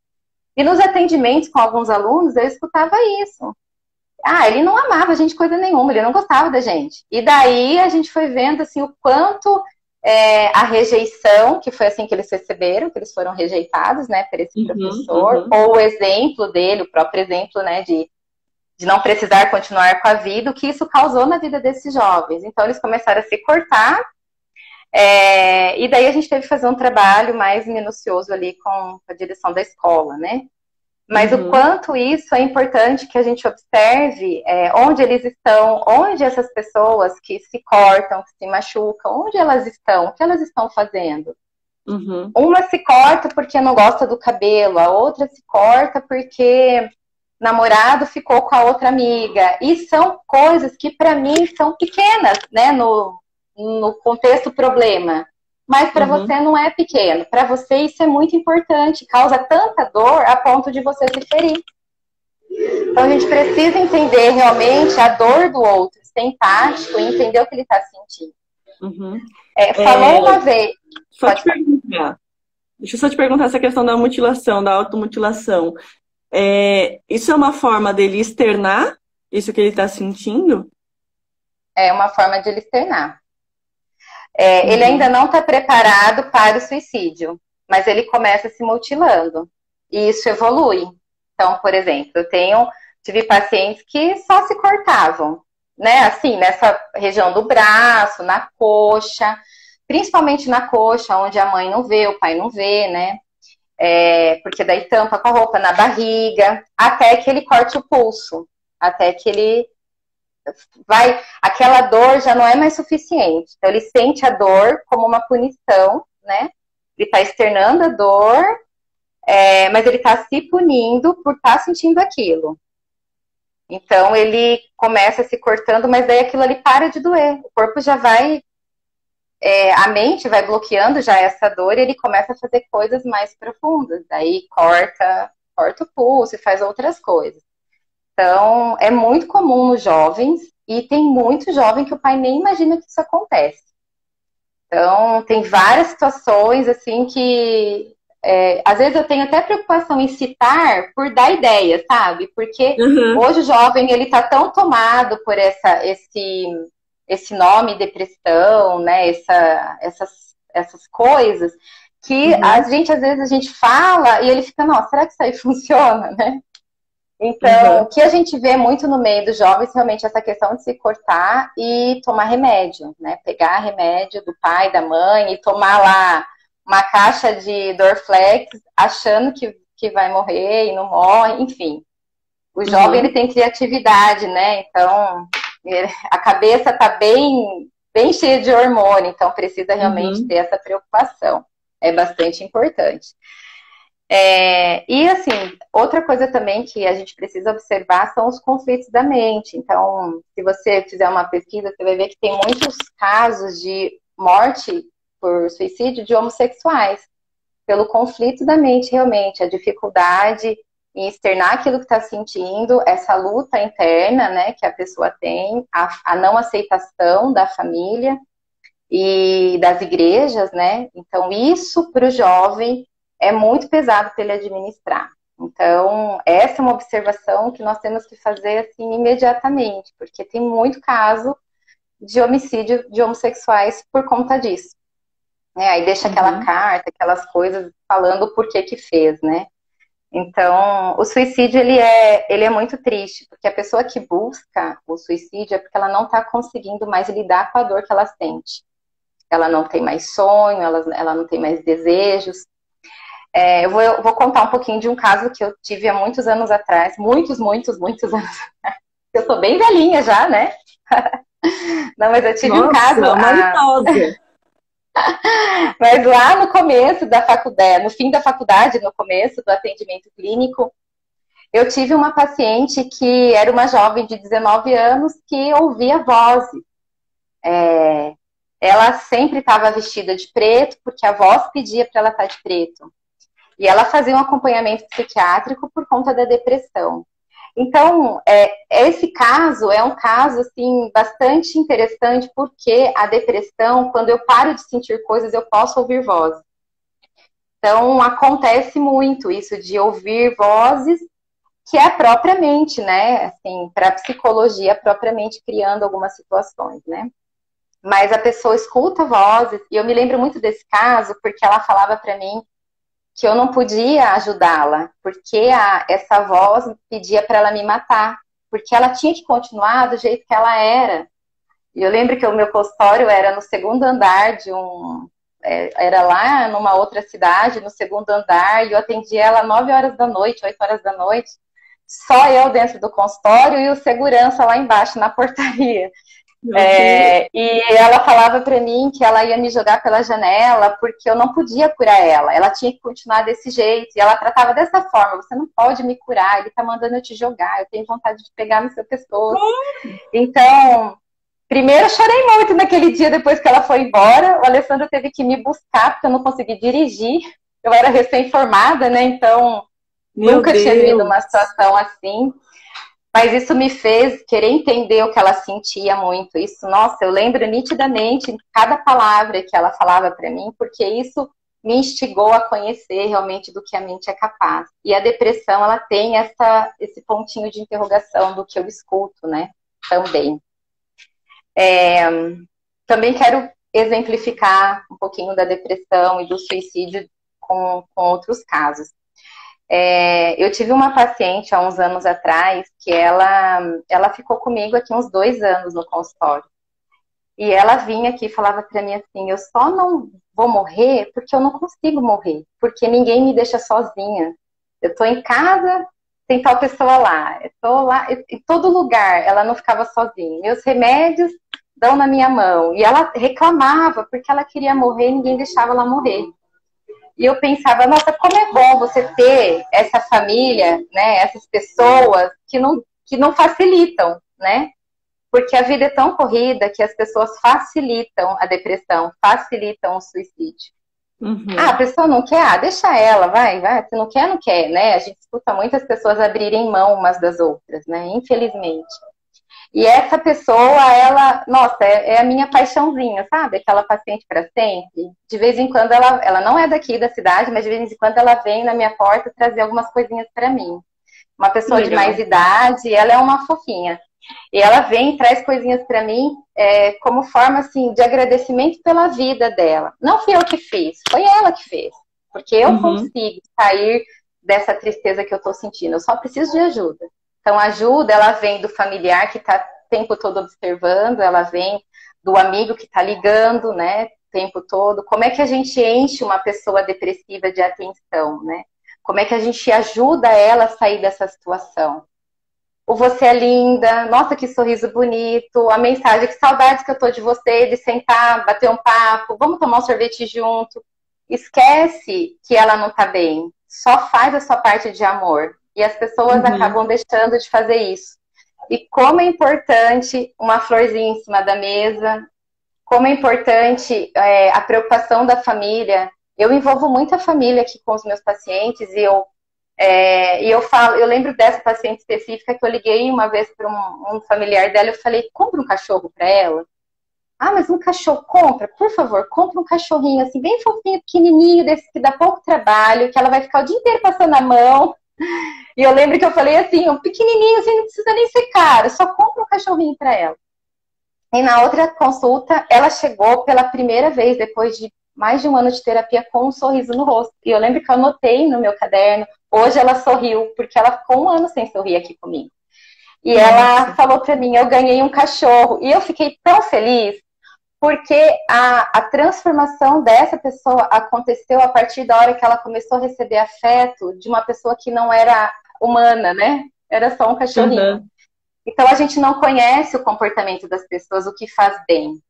E nos atendimentos com alguns alunos, eu escutava isso. Ele não amava a gente coisa nenhuma, ele não gostava da gente. E daí a gente foi vendo assim, o quanto a rejeição, que foi assim que eles receberam, que eles foram rejeitados, né, por esse professor, ou o exemplo dele, o próprio exemplo, né, de não precisar continuar com a vida, o que isso causou na vida desses jovens. Então eles começaram a se cortar, e daí a gente teve que fazer um trabalho mais minucioso ali com a direção da escola, né? Mas o quanto isso é importante que a gente observe onde eles estão, onde essas pessoas que se cortam, que se machucam, onde elas estão, o que elas estão fazendo. Uma se corta porque não gosta do cabelo, a outra se corta porque namorado ficou com a outra amiga. E são coisas que, para mim, são pequenas, né, no contexto problema. Mas para você não é pequeno. Para você isso é muito importante. Causa tanta dor a ponto de você se ferir. Então a gente precisa entender realmente a dor do outro, ser empático e entender o que ele está sentindo. Falou uma vez. Deixa eu só te perguntar essa questão da mutilação, da automutilação. Isso é uma forma dele externar isso que ele está sentindo? É uma forma de ele externar. Ele ainda não está preparado para o suicídio, mas ele começa se mutilando. E isso evolui. Então, por exemplo, tive pacientes que só se cortavam, né? Assim, nessa região do braço, na coxa, principalmente na coxa, onde a mãe não vê, o pai não vê, né? Porque daí tampa com a roupa, na barriga, até que ele corte o pulso, até que ele aquela dor já não é mais suficiente. Então ele sente a dor como uma punição, né? Ele está externando a dor, mas ele está se punindo por estar sentindo aquilo. Então ele começa se cortando, mas daí aquilo ali para de doer. O corpo já vai, a mente vai bloqueando já essa dor e ele começa a fazer coisas mais profundas. Daí corta o pulso e faz outras coisas. Então, é muito comum nos jovens, e tem muito jovem que o pai nem imagina que isso acontece. Então, tem várias situações, assim, que às vezes eu tenho até preocupação em citar por dar ideia, sabe? Porque hoje o jovem, ele tá tão tomado por esse nome depressão, né? Essas coisas, que às vezes a gente fala e ele fica, nossa, será que isso aí funciona, né? Então, o que a gente vê muito no meio dos jovens, realmente, essa questão de se cortar e tomar remédio, né? Pegar remédio do pai, da mãe e tomar lá uma caixa de Dorflex, achando que vai morrer e não morre, enfim. O jovem, ele tem criatividade, né? Então, a cabeça tá bem, bem cheia de hormônio, então precisa realmente ter essa preocupação. É bastante importante. E assim, outra coisa também que a gente precisa observar são os conflitos da mente. Então, se você fizer uma pesquisa, você vai ver que tem muitos casos de morte por suicídio de homossexuais, pelo conflito da mente, realmente, a dificuldade em externar aquilo que está sentindo, essa luta interna, né, que a pessoa tem, a não aceitação da família e das igrejas, né? Então, isso para o jovem é muito pesado para ele administrar. Então, essa é uma observação que nós temos que fazer assim imediatamente, porque tem muito caso de homicídio de homossexuais por conta disso. Aí deixa aquela carta, aquelas coisas falando o porquê que fez, né? Então, o suicídio, ele é muito triste, porque a pessoa que busca o suicídio é porque ela não está conseguindo mais lidar com a dor que ela sente. Ela não tem mais sonho, ela não tem mais desejos. Eu vou contar um pouquinho de um caso que eu tive há muitos anos atrás, muitos anos atrás. Eu sou bem velhinha já, né? Não, mas eu tive um caso... Mas lá no começo da faculdade, no fim da faculdade, no começo do atendimento clínico, eu tive uma paciente que era uma jovem de 19 anos que ouvia vozes. Ela sempre estava vestida de preto, porque a voz pedia para ela estar de preto. E ela fazia um acompanhamento psiquiátrico por conta da depressão. Então, esse caso é um caso, assim, bastante interessante, porque a depressão, quando eu paro de sentir coisas, eu posso ouvir vozes. Então, acontece muito isso de ouvir vozes, que é a própria mente, né? Assim, para a psicologia, propriamente criando algumas situações, né? Mas a pessoa escuta vozes, e eu me lembro muito desse caso, porque ela falava para mim que eu não podia ajudá-la, porque essa voz pedia para ela me matar, porque ela tinha que continuar do jeito que ela era. E eu lembro que o meu consultório era no segundo andar era lá numa outra cidade, no segundo andar, e eu atendia ela 9 horas da noite, 8 horas da noite, só eu dentro do consultório e o segurança lá embaixo na portaria. Meu Deus. E ela falava para mim que ela ia me jogar pela janela porque eu não podia curar ela. Ela tinha que continuar desse jeito. E ela tratava dessa forma: você não pode me curar, ele tá mandando eu te jogar, eu tenho vontade de pegar no seu pescoço. Então, primeiro eu chorei muito naquele dia depois que ela foi embora. O Alessandro teve que me buscar porque eu não consegui dirigir. Eu era recém-formada, né? Então, Meu nunca tinha vivido Deus. uma situação assim. Mas isso me fez querer entender o que ela sentia muito. Isso, nossa, eu lembro nitidamente cada palavra que ela falava para mim, porque isso me instigou a conhecer realmente do que a mente é capaz. E a depressão, ela tem esse pontinho de interrogação do que eu escuto, né? Também. Também quero exemplificar um pouquinho da depressão e do suicídio com outros casos. Eu tive uma paciente há uns anos atrás que ela ficou comigo aqui uns 2 anos no consultório. E ela vinha aqui e falava para mim assim: eu só não vou morrer porque eu não consigo morrer, porque ninguém me deixa sozinha. Eu tô em casa, tem tal pessoa lá, eu tô lá, em todo lugar. Ela não ficava sozinha. Meus remédios dão na minha mão. E ela reclamava porque ela queria morrer e ninguém deixava ela morrer. E eu pensava, nossa, como é bom você ter essa família, né, essas pessoas que não facilitam, né? Porque a vida é tão corrida que as pessoas facilitam a depressão, facilitam o suicídio. A pessoa não quer? Deixa ela, vai. Se não quer, não quer, né? A gente escuta muitas pessoas abrirem mão umas das outras, né? Infelizmente. E essa pessoa, ela, nossa, é a minha paixãozinha, sabe? Aquela paciente para sempre. De vez em quando ela não é daqui da cidade, mas de vez em quando ela vem na minha porta trazer algumas coisinhas para mim. Uma pessoa de mais idade, ela é uma fofinha. E ela vem e traz coisinhas para mim como forma, assim, de agradecimento pela vida dela. Não fui eu que fiz, foi ela que fez. Porque eu consigo sair dessa tristeza que eu tô sentindo. Eu só preciso de ajuda. Então, a ajuda, ela vem do familiar que está o tempo todo observando, ela vem do amigo que está ligando, né, o tempo todo. Como é que a gente enche uma pessoa depressiva de atenção, né? Como é que a gente ajuda ela a sair dessa situação? O você é linda, nossa, que sorriso bonito, a mensagem, que saudades que eu tô de você, de sentar, bater um papo, vamos tomar um sorvete junto. Esquece que ela não tá bem, só faz a sua parte de amor. E as pessoas acabam deixando de fazer isso. E como é importante uma florzinha em cima da mesa, como é importante a preocupação da família. Eu envolvo muita família aqui com os meus pacientes e eu lembro dessa paciente específica que eu liguei uma vez para um familiar dela, eu falei: compra um cachorro para ela. Mas um cachorro, compra, por favor, compra um cachorrinho assim, bem fofinho, pequenininho, desse que dá pouco trabalho, que ela vai ficar o dia inteiro passando a mão. E eu lembro que eu falei assim, um pequenininho, assim, não precisa nem ser caro, só compra um cachorrinho para ela. E na outra consulta, ela chegou pela primeira vez, depois de mais de 1 ano de terapia, com um sorriso no rosto. E eu lembro que eu anotei no meu caderno, hoje ela sorriu, porque ela ficou 1 ano sem sorrir aqui comigo. E ela falou para mim: eu ganhei um cachorro. E eu fiquei tão feliz, porque a transformação dessa pessoa aconteceu a partir da hora que ela começou a receber afeto de uma pessoa que não era humana, né? Era só um cachorrinho. Então, a gente não conhece o comportamento das pessoas, o que faz bem.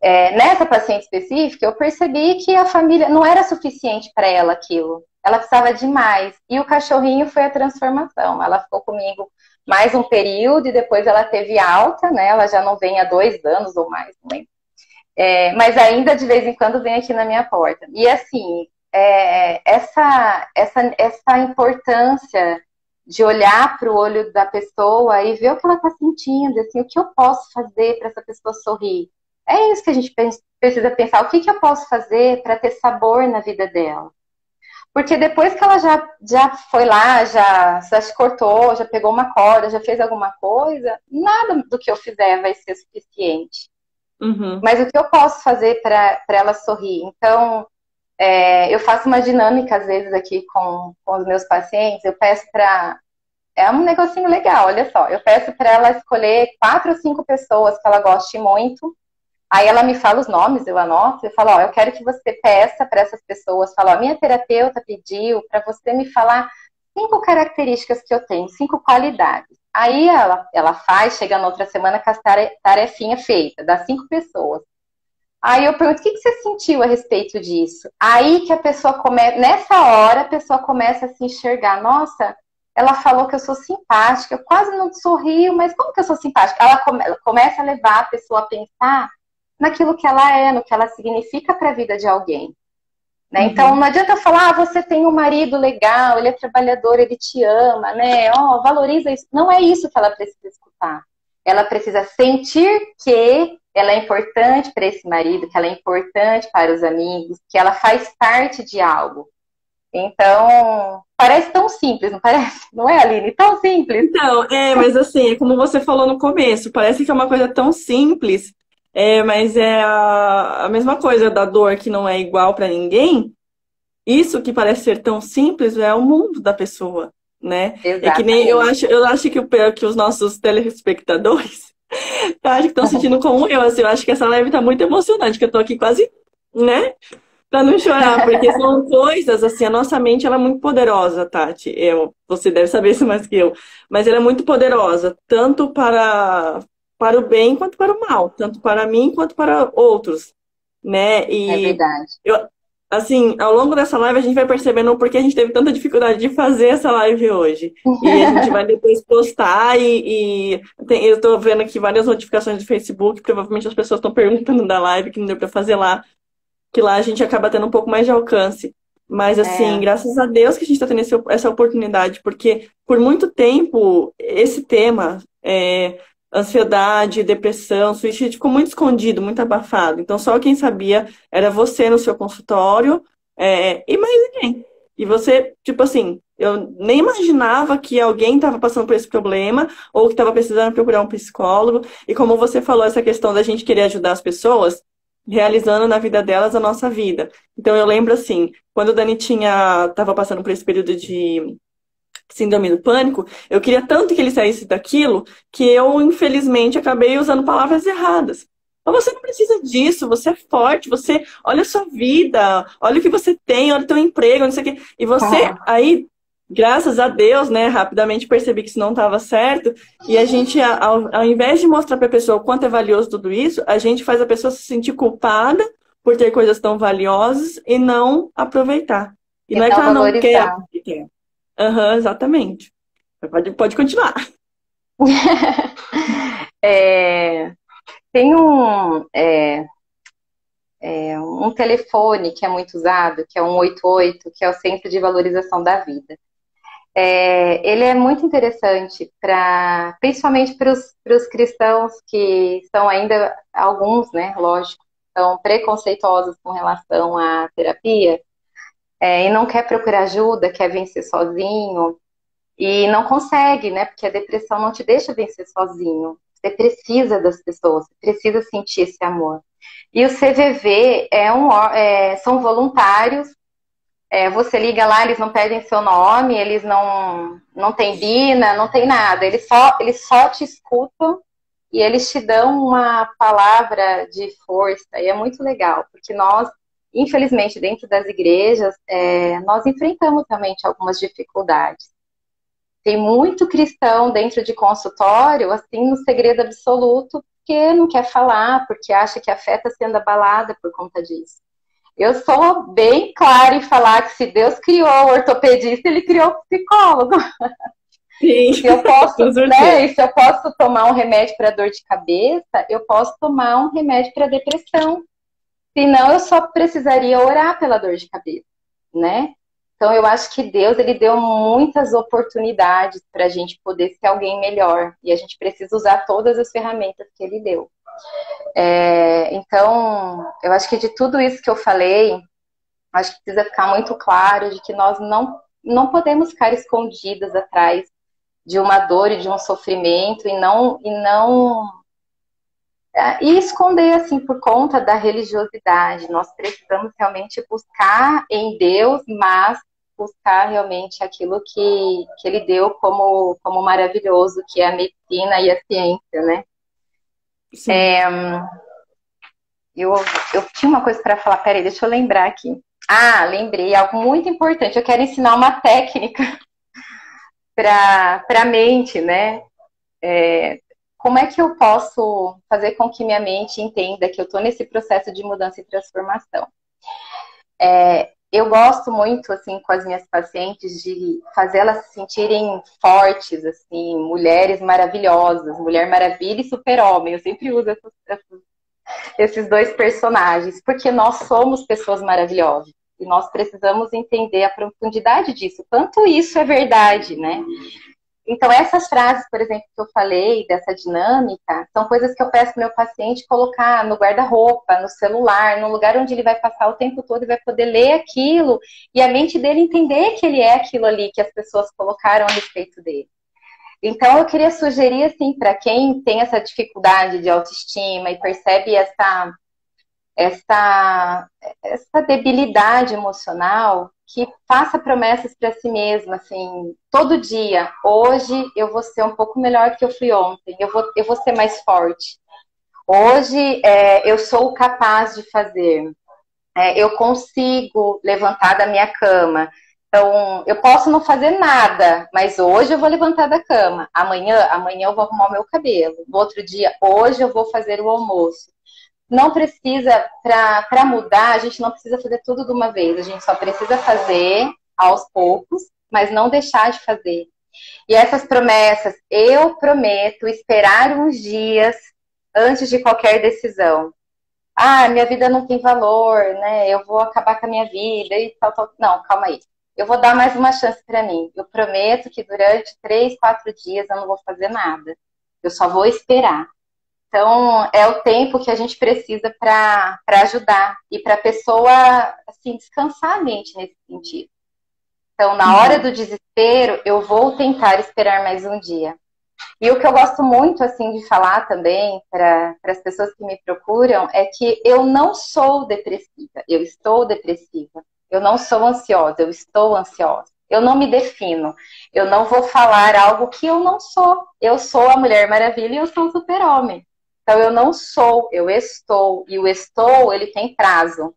Nessa paciente específica, eu percebi que a família não era suficiente para ela aquilo. Ela precisava de mais. E o cachorrinho foi a transformação. Ela ficou comigo mais um período e depois ela teve alta, né? Ela já não vem há 2 anos ou mais, não lembro. Mas ainda de vez em quando vem aqui na minha porta. E assim, essa importância de olhar para o olho da pessoa e ver o que ela está sentindo, assim, o que eu posso fazer para essa pessoa sorrir. É isso que a gente precisa pensar, o que eu posso fazer para ter sabor na vida dela. Porque depois que ela já foi lá, já se cortou, já pegou uma corda, já fez alguma coisa, nada do que eu fizer vai ser suficiente. Mas o que eu posso fazer para ela sorrir? Então, eu faço uma dinâmica, às vezes, aqui com os meus pacientes. Eu peço para... É um negocinho legal, olha só. Eu peço para ela escolher 4 ou 5 pessoas que ela goste muito. Aí ela me fala os nomes, eu anoto. Eu falo: eu quero que você peça para essas pessoas. Falo: minha terapeuta pediu para você me falar 5 características que eu tenho, 5 qualidades. Aí ela faz, chega na outra semana com a tarefinha feita, das 5 pessoas. Aí eu pergunto, o que você sentiu a respeito disso? Aí que a pessoa começa, nessa hora a pessoa começa a se enxergar, nossa, ela falou que eu sou simpática, eu quase não sorrio, mas como que eu sou simpática? Ela começa a levar a pessoa a pensar naquilo que ela é, no que ela significa para a vida de alguém. Né? Uhum. Então, não adianta eu falar, você tem um marido legal, ele é trabalhador, ele te ama, né? Valoriza isso. Não é isso que ela precisa escutar. Ela precisa sentir que ela é importante para esse marido, que ela é importante para os amigos, que ela faz parte de algo. Então, parece tão simples, não parece? Não é, Aline? Tão simples. Então, mas assim, como você falou no começo, parece que é uma coisa tão simples, mas é a mesma coisa da dor que não é igual para ninguém. Isso que parece ser tão simples é o mundo da pessoa, né? Exatamente. É que nem eu acho que os nossos telespectadores eu acho que estão sentindo como eu, assim, eu acho que essa live tá muito emocionante, que eu tô aqui quase, né? Pra não chorar, porque são coisas, assim, a nossa mente ela é muito poderosa, Tati. Você deve saber isso mais que eu. Mas ela é muito poderosa, tanto para o bem quanto para o mal, tanto para mim quanto para outros, né? É verdade. Assim, ao longo dessa live a gente vai percebendo porque a gente teve tanta dificuldade de fazer essa live hoje. E a gente vai depois postar eu tô vendo aqui várias notificações do Facebook, provavelmente as pessoas estão perguntando da live que não deu para fazer lá. Que lá a gente acaba tendo um pouco mais de alcance. Mas, assim, graças a Deus que a gente está tendo essa oportunidade, porque por muito tempo esse tema, ansiedade, depressão, suicídio, ficou muito escondido, muito abafado. Então, só quem sabia era você no seu consultório e mais ninguém. E você, tipo assim, eu nem imaginava que alguém estava passando por esse problema ou que estava precisando procurar um psicólogo. E como você falou, essa questão da gente querer ajudar as pessoas, realizando na vida delas a nossa vida. Então eu lembro assim, quando o Dani estava passando por esse período de síndrome do pânico, eu queria tanto que ele saísse daquilo que eu, infelizmente, acabei usando palavras erradas. Mas você não precisa disso, você é forte, você olha a sua vida, olha o que você tem, olha o teu emprego, não sei o quê. E você aí, graças a Deus, né, rapidamente percebi que isso não estava certo. E a gente, ao invés de mostrar para a pessoa o quanto é valioso tudo isso, a gente faz a pessoa se sentir culpada por ter coisas tão valiosas e não aproveitar. E não é que ela não quer. Exatamente. Pode continuar. Tem um telefone que é muito usado, que é o 188, que é o Centro de Valorização da Vida. Ele é muito interessante, principalmente para os cristãos que são ainda, alguns, né, lógico, são preconceituosos com relação à terapia, e não quer procurar ajuda, quer vencer sozinho, e não consegue, né, porque a depressão não te deixa vencer sozinho. Você precisa das pessoas, você precisa sentir esse amor. E o CVV são voluntários. Você liga lá, eles não pedem seu nome, eles não tem bina, não tem nada. Eles só te escutam e eles te dão uma palavra de força. E é muito legal, porque nós, infelizmente, dentro das igrejas, nós enfrentamos realmente algumas dificuldades. Tem muito cristão dentro de consultório, assim, no segredo absoluto, porque não quer falar, porque acha que a fé está sendo abalada por conta disso. Eu sou bem clara em falar que se Deus criou o ortopedista, ele criou o psicólogo. Sim, se eu posso tomar um remédio para dor de cabeça, eu posso tomar um remédio para depressão. Senão, eu só precisaria orar pela dor de cabeça, né? Então, eu acho que Deus, ele deu muitas oportunidades para a gente poder ser alguém melhor. E a gente precisa usar todas as ferramentas que ele deu. Então, eu acho que de tudo isso que eu falei, acho que precisa ficar muito claro de que nós não podemos ficar escondidas atrás de uma dor e de um sofrimento e esconder, assim, por conta da religiosidade. Nós precisamos realmente buscar em Deus, mas buscar realmente aquilo que ele deu como maravilhoso, que é a medicina e a ciência, né? Eu tinha uma coisa para falar, peraí, deixa eu lembrar aqui. Lembrei, algo muito importante. Eu quero ensinar uma técnica para a mente, né? como é que eu posso fazer com que minha mente entenda que eu estou nesse processo de mudança e transformação? Eu gosto muito, assim, com as minhas pacientes, de fazê-las se sentirem fortes, assim, mulheres maravilhosas, Mulher Maravilha e Super-Homem. Eu sempre uso esses dois personagens, porque nós somos pessoas maravilhosas. E nós precisamos entender a profundidade disso. Quanto isso é verdade, né? Então, essas frases, por exemplo, que eu falei, dessa dinâmica, são coisas que eu peço para o meu paciente colocar no guarda-roupa, no celular, no lugar onde ele vai passar o tempo todo e vai poder ler aquilo, e a mente dele entender que ele é aquilo ali que as pessoas colocaram a respeito dele. Então, eu queria sugerir, assim, para quem tem essa dificuldade de autoestima e percebe essa debilidade emocional, que faça promessas para si mesma, assim, todo dia. Hoje eu vou ser um pouco melhor que eu fui ontem, eu vou ser mais forte. Hoje eu sou capaz de fazer, eu consigo levantar da minha cama. Então, eu posso não fazer nada, mas hoje eu vou levantar da cama. Amanhã eu vou arrumar o meu cabelo. No outro dia, hoje eu vou fazer o almoço. Não precisa, para mudar, a gente não precisa fazer tudo de uma vez. A gente só precisa fazer aos poucos, mas não deixar de fazer. E essas promessas, eu prometo esperar uns dias antes de qualquer decisão. Ah, minha vida não tem valor, né? Eu vou acabar com a minha vida e tal, tal. Não, calma aí. Eu vou dar mais uma chance para mim. Eu prometo que durante 3, 4 dias eu não vou fazer nada. Eu só vou esperar. Então, é o tempo que a gente precisa para ajudar e para a pessoa, assim, descansar a mente nesse sentido. Então, na hora do desespero, eu vou tentar esperar mais um dia. E o que eu gosto muito, assim, de falar também para as pessoas que me procuram é que eu não sou depressiva, eu estou depressiva. Eu não sou ansiosa, eu estou ansiosa. Eu não me defino. Eu não vou falar algo que eu não sou. Eu sou a Mulher Maravilha e eu sou o Super-Homem. Então, eu não sou, eu estou. E o estou, ele tem prazo,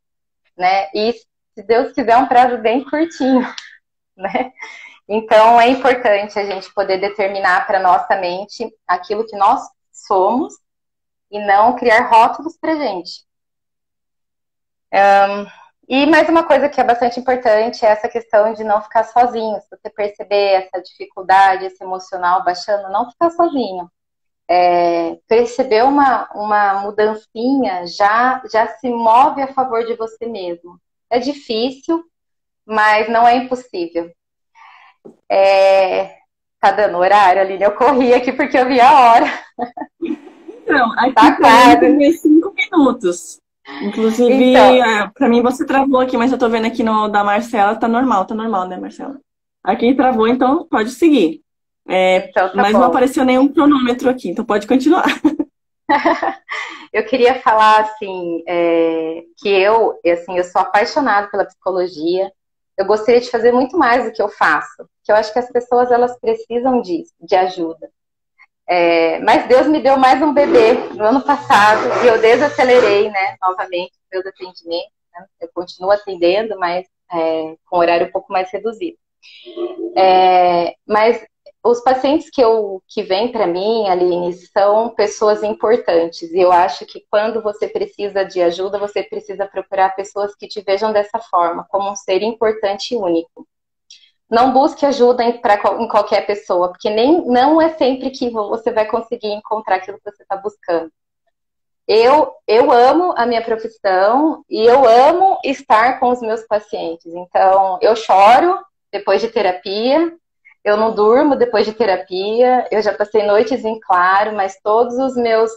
né? E, se Deus quiser, um prazo bem curtinho, né? Então, é importante a gente poder determinar para nossa mente aquilo que nós somos e não criar rótulos para gente. E mais uma coisa que é bastante importante é essa questão de não ficar sozinho. Se você perceber essa dificuldade, esse emocional baixando, não ficar sozinho. Perceber uma mudancinha já se move a favor de você mesmo. É difícil, mas não é impossível. Tá dando horário, Aline? Eu corri aqui porque eu vi a hora. Então, aqui tá tem 5 minutos. Inclusive, então, pra mim você travou aqui, mas eu tô vendo aqui no da Marcela, tá normal, né, Marcela? Aqui travou, então pode seguir. Então, mas bom. Não apareceu nenhum cronômetro aqui, então pode continuar. Eu queria falar, assim, que eu sou apaixonada pela psicologia. Eu gostaria de fazer muito mais do que eu faço. Que eu acho que as pessoas, elas precisam disso, de ajuda. Mas Deus me deu mais um bebê no ano passado e eu desacelerei, né, novamente meus atendimentos. Né? Eu continuo atendendo, mas com horário um pouco mais reduzido. Mas os pacientes que vêm para mim, Aline, são pessoas importantes. E eu acho que quando você precisa de ajuda, você precisa procurar pessoas que te vejam dessa forma, como um ser importante e único. Não busque ajuda em qualquer pessoa, porque não é sempre que você vai conseguir encontrar aquilo que você está buscando. Eu amo a minha profissão e eu amo estar com os meus pacientes. Então, eu choro depois de terapia, eu não durmo depois de terapia, eu já passei noites em claro, mas todos os meus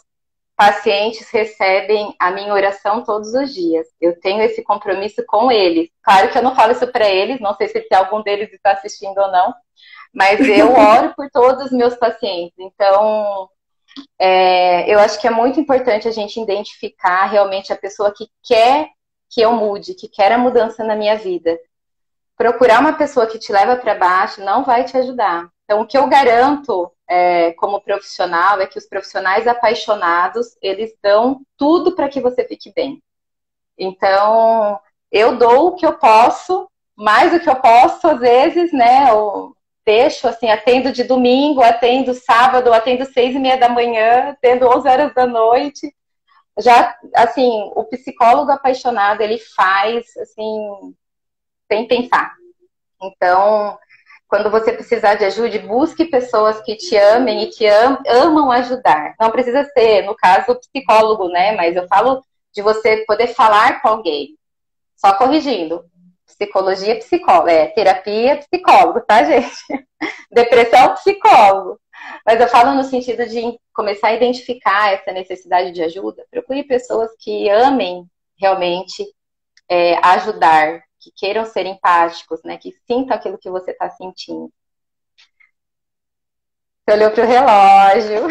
pacientes recebem a minha oração todos os dias. Eu tenho esse compromisso com eles. Claro que eu não falo isso para eles, não sei se algum deles está assistindo ou não, mas eu oro por todos os meus pacientes. Então, eu acho que é muito importante a gente identificar realmente a pessoa que quer que eu mude, que quer a mudança na minha vida. Procurar uma pessoa que te leva para baixo não vai te ajudar. Então, o que eu garanto como profissional é que os profissionais apaixonados, eles dão tudo para que você fique bem. Então, eu dou o que eu posso, mais do que eu posso, às vezes, né? fecho, assim, atendo de domingo, atendo sábado, atendo 6:30 da manhã, atendo 11 horas da noite. Já, assim, o psicólogo apaixonado, ele faz, assim, sem pensar. Então, quando você precisar de ajuda, busque pessoas que te amem e que amam ajudar. Não precisa ser, no caso, psicólogo, né? Mas eu falo de você poder falar com alguém. Só corrigindo. Psicologia, psicólogo. Terapia, psicólogo, tá, gente? Depressão, psicólogo. Mas eu falo no sentido de começar a identificar essa necessidade de ajuda. Procure pessoas que amem realmente ajudar, que queiram ser empáticos, né? Que sintam aquilo que você está sentindo. Você olhou pro relógio.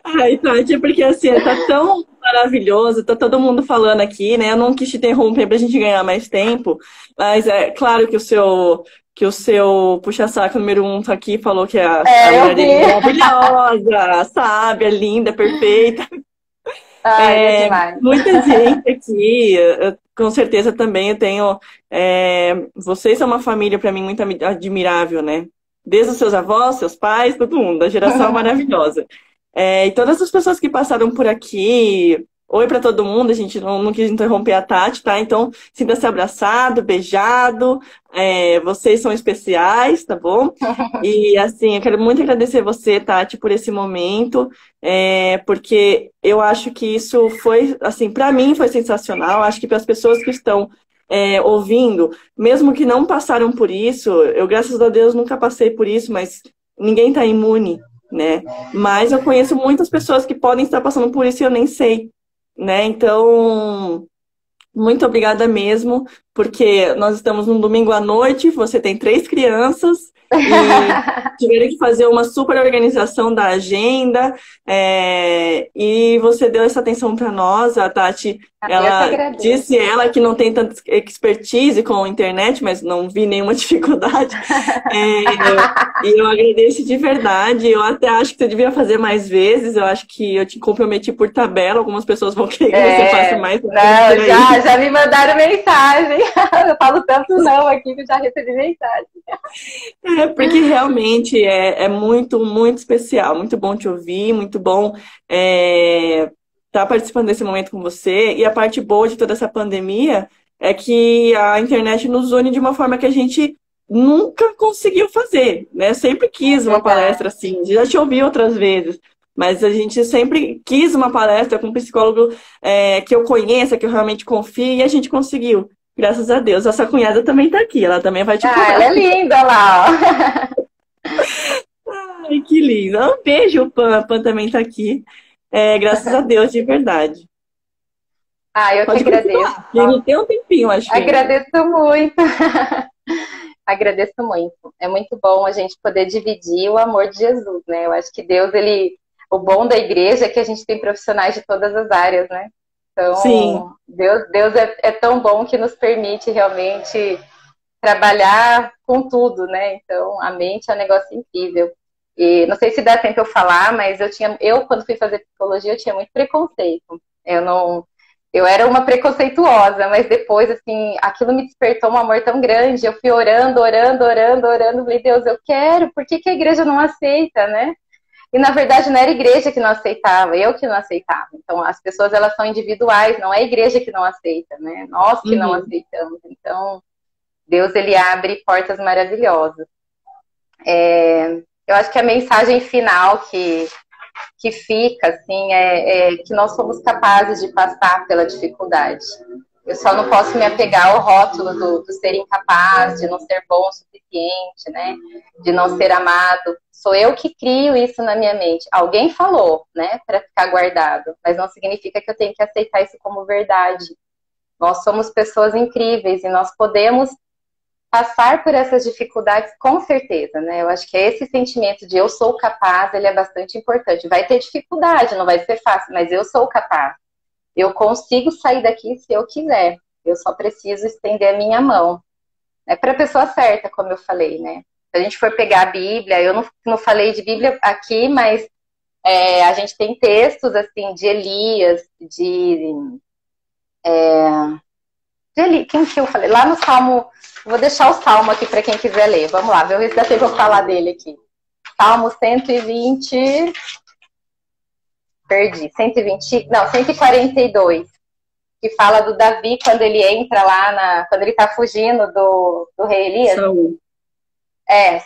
Ai, Tati, porque assim, tá tão maravilhoso, tá todo mundo falando aqui, né? Eu não quis te interromper pra gente ganhar mais tempo, mas é claro que o seu puxa-saco número 1 tá aqui, falou que a mulher dele é maravilhosa, sábia, linda, perfeita. Ai, muita gente aqui, com certeza também eu tenho. Vocês são uma família para mim muito admirável, né? Desde os seus avós, seus pais, todo mundo, a geração maravilhosa. E todas as pessoas que passaram por aqui, oi para todo mundo, a gente não quis interromper a Tati, tá? Então, sinta-se abraçado, beijado, vocês são especiais, tá bom? E assim, eu quero muito agradecer você, Tati, por esse momento, porque eu acho que isso foi, assim, para mim foi sensacional, acho que para as pessoas que estão ouvindo, mesmo que não passaram por isso, eu, graças a Deus, nunca passei por isso, mas ninguém está imune, né? Mas eu conheço muitas pessoas que podem estar passando por isso e eu nem sei, né? Então, muito obrigada mesmo, porque nós estamos num domingo à noite, você tem 3 crianças e tiveram que fazer uma super organização da agenda, e você deu essa atenção para nós. A Tati, ela disse que não tem tanta expertise com a internet, mas não vi nenhuma dificuldade. E eu agradeço de verdade. Eu até acho que você devia fazer mais vezes. Eu acho que eu te comprometi por tabela. Algumas pessoas vão querer que você faça mais. Não, já me mandaram mensagem. Eu falo tanto não aqui que eu já recebi mensagem. Porque realmente é muito, muito especial. Muito bom te ouvir, muito bom estar participando desse momento com você. E a parte boa de toda essa pandemia é que a internet nos une de uma forma que a gente nunca conseguiu fazer, né? Sempre quis uma palestra assim, já te ouvi outras vezes, mas a gente sempre quis uma palestra com um psicólogo que eu conheça, que eu realmente confie, e a gente conseguiu. Graças a Deus. Essa cunhada também tá aqui, ela também vai te falar. Ela é linda lá, ó. Ai, que linda. Um beijo, Pan. A Pan também tá aqui. Graças a Deus, de verdade. Eu que agradeço. Ele tem um tempinho, acho que. Agradeço muito. Agradeço muito. É muito bom a gente poder dividir o amor de Jesus, né? Eu acho que Deus, o bom da igreja é que a gente tem profissionais de todas as áreas, né? Então, sim. Deus é tão bom que nos permite realmente trabalhar com tudo, né? Então, a mente é um negócio incrível. E não sei se dá tempo eu falar, mas eu quando fui fazer psicologia, eu tinha muito preconceito. Eu era uma preconceituosa, mas depois, assim, aquilo me despertou um amor tão grande. Eu fui orando. Falei, Deus, eu quero. Por que a igreja não aceita, né? E, na verdade, não era a igreja que não aceitava, eu que não aceitava. Então, as pessoas, elas são individuais, não é a igreja que não aceita, né? Nós que não aceitamos. Então, Deus, ele abre portas maravilhosas. Eu acho que a mensagem final que fica, assim, é que nós somos capazes de passar pela dificuldade. Eu só não posso me apegar ao rótulo do ser incapaz, de não ser bom o suficiente, né? De não ser amado. Sou eu que crio isso na minha mente. Alguém falou, né? Para ficar guardado. Mas não significa que eu tenho que aceitar isso como verdade. Nós somos pessoas incríveis e nós podemos passar por essas dificuldades com certeza, né? Eu acho que esse sentimento de eu sou capaz, ele é bastante importante. Vai ter dificuldade, não vai ser fácil, mas eu sou capaz. Eu consigo sair daqui se eu quiser. Eu só preciso estender a minha mão. É para a pessoa certa, como eu falei, né? Se a gente for pegar a Bíblia, eu não falei de Bíblia aqui, mas a gente tem textos, assim, de Elias, de Quem que eu falei? Lá no Salmo, vou deixar o Salmo aqui para quem quiser ler. Vamos lá, ver se dá tempo eu falar dele aqui. Salmo 120, perdi, 120, não, 142, que fala do Davi quando ele entra lá, quando ele tá fugindo do rei Elias. Saúl.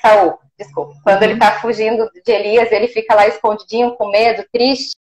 Saul, desculpa. Quando ele tá fugindo de Elias, ele fica lá escondidinho, com medo, triste.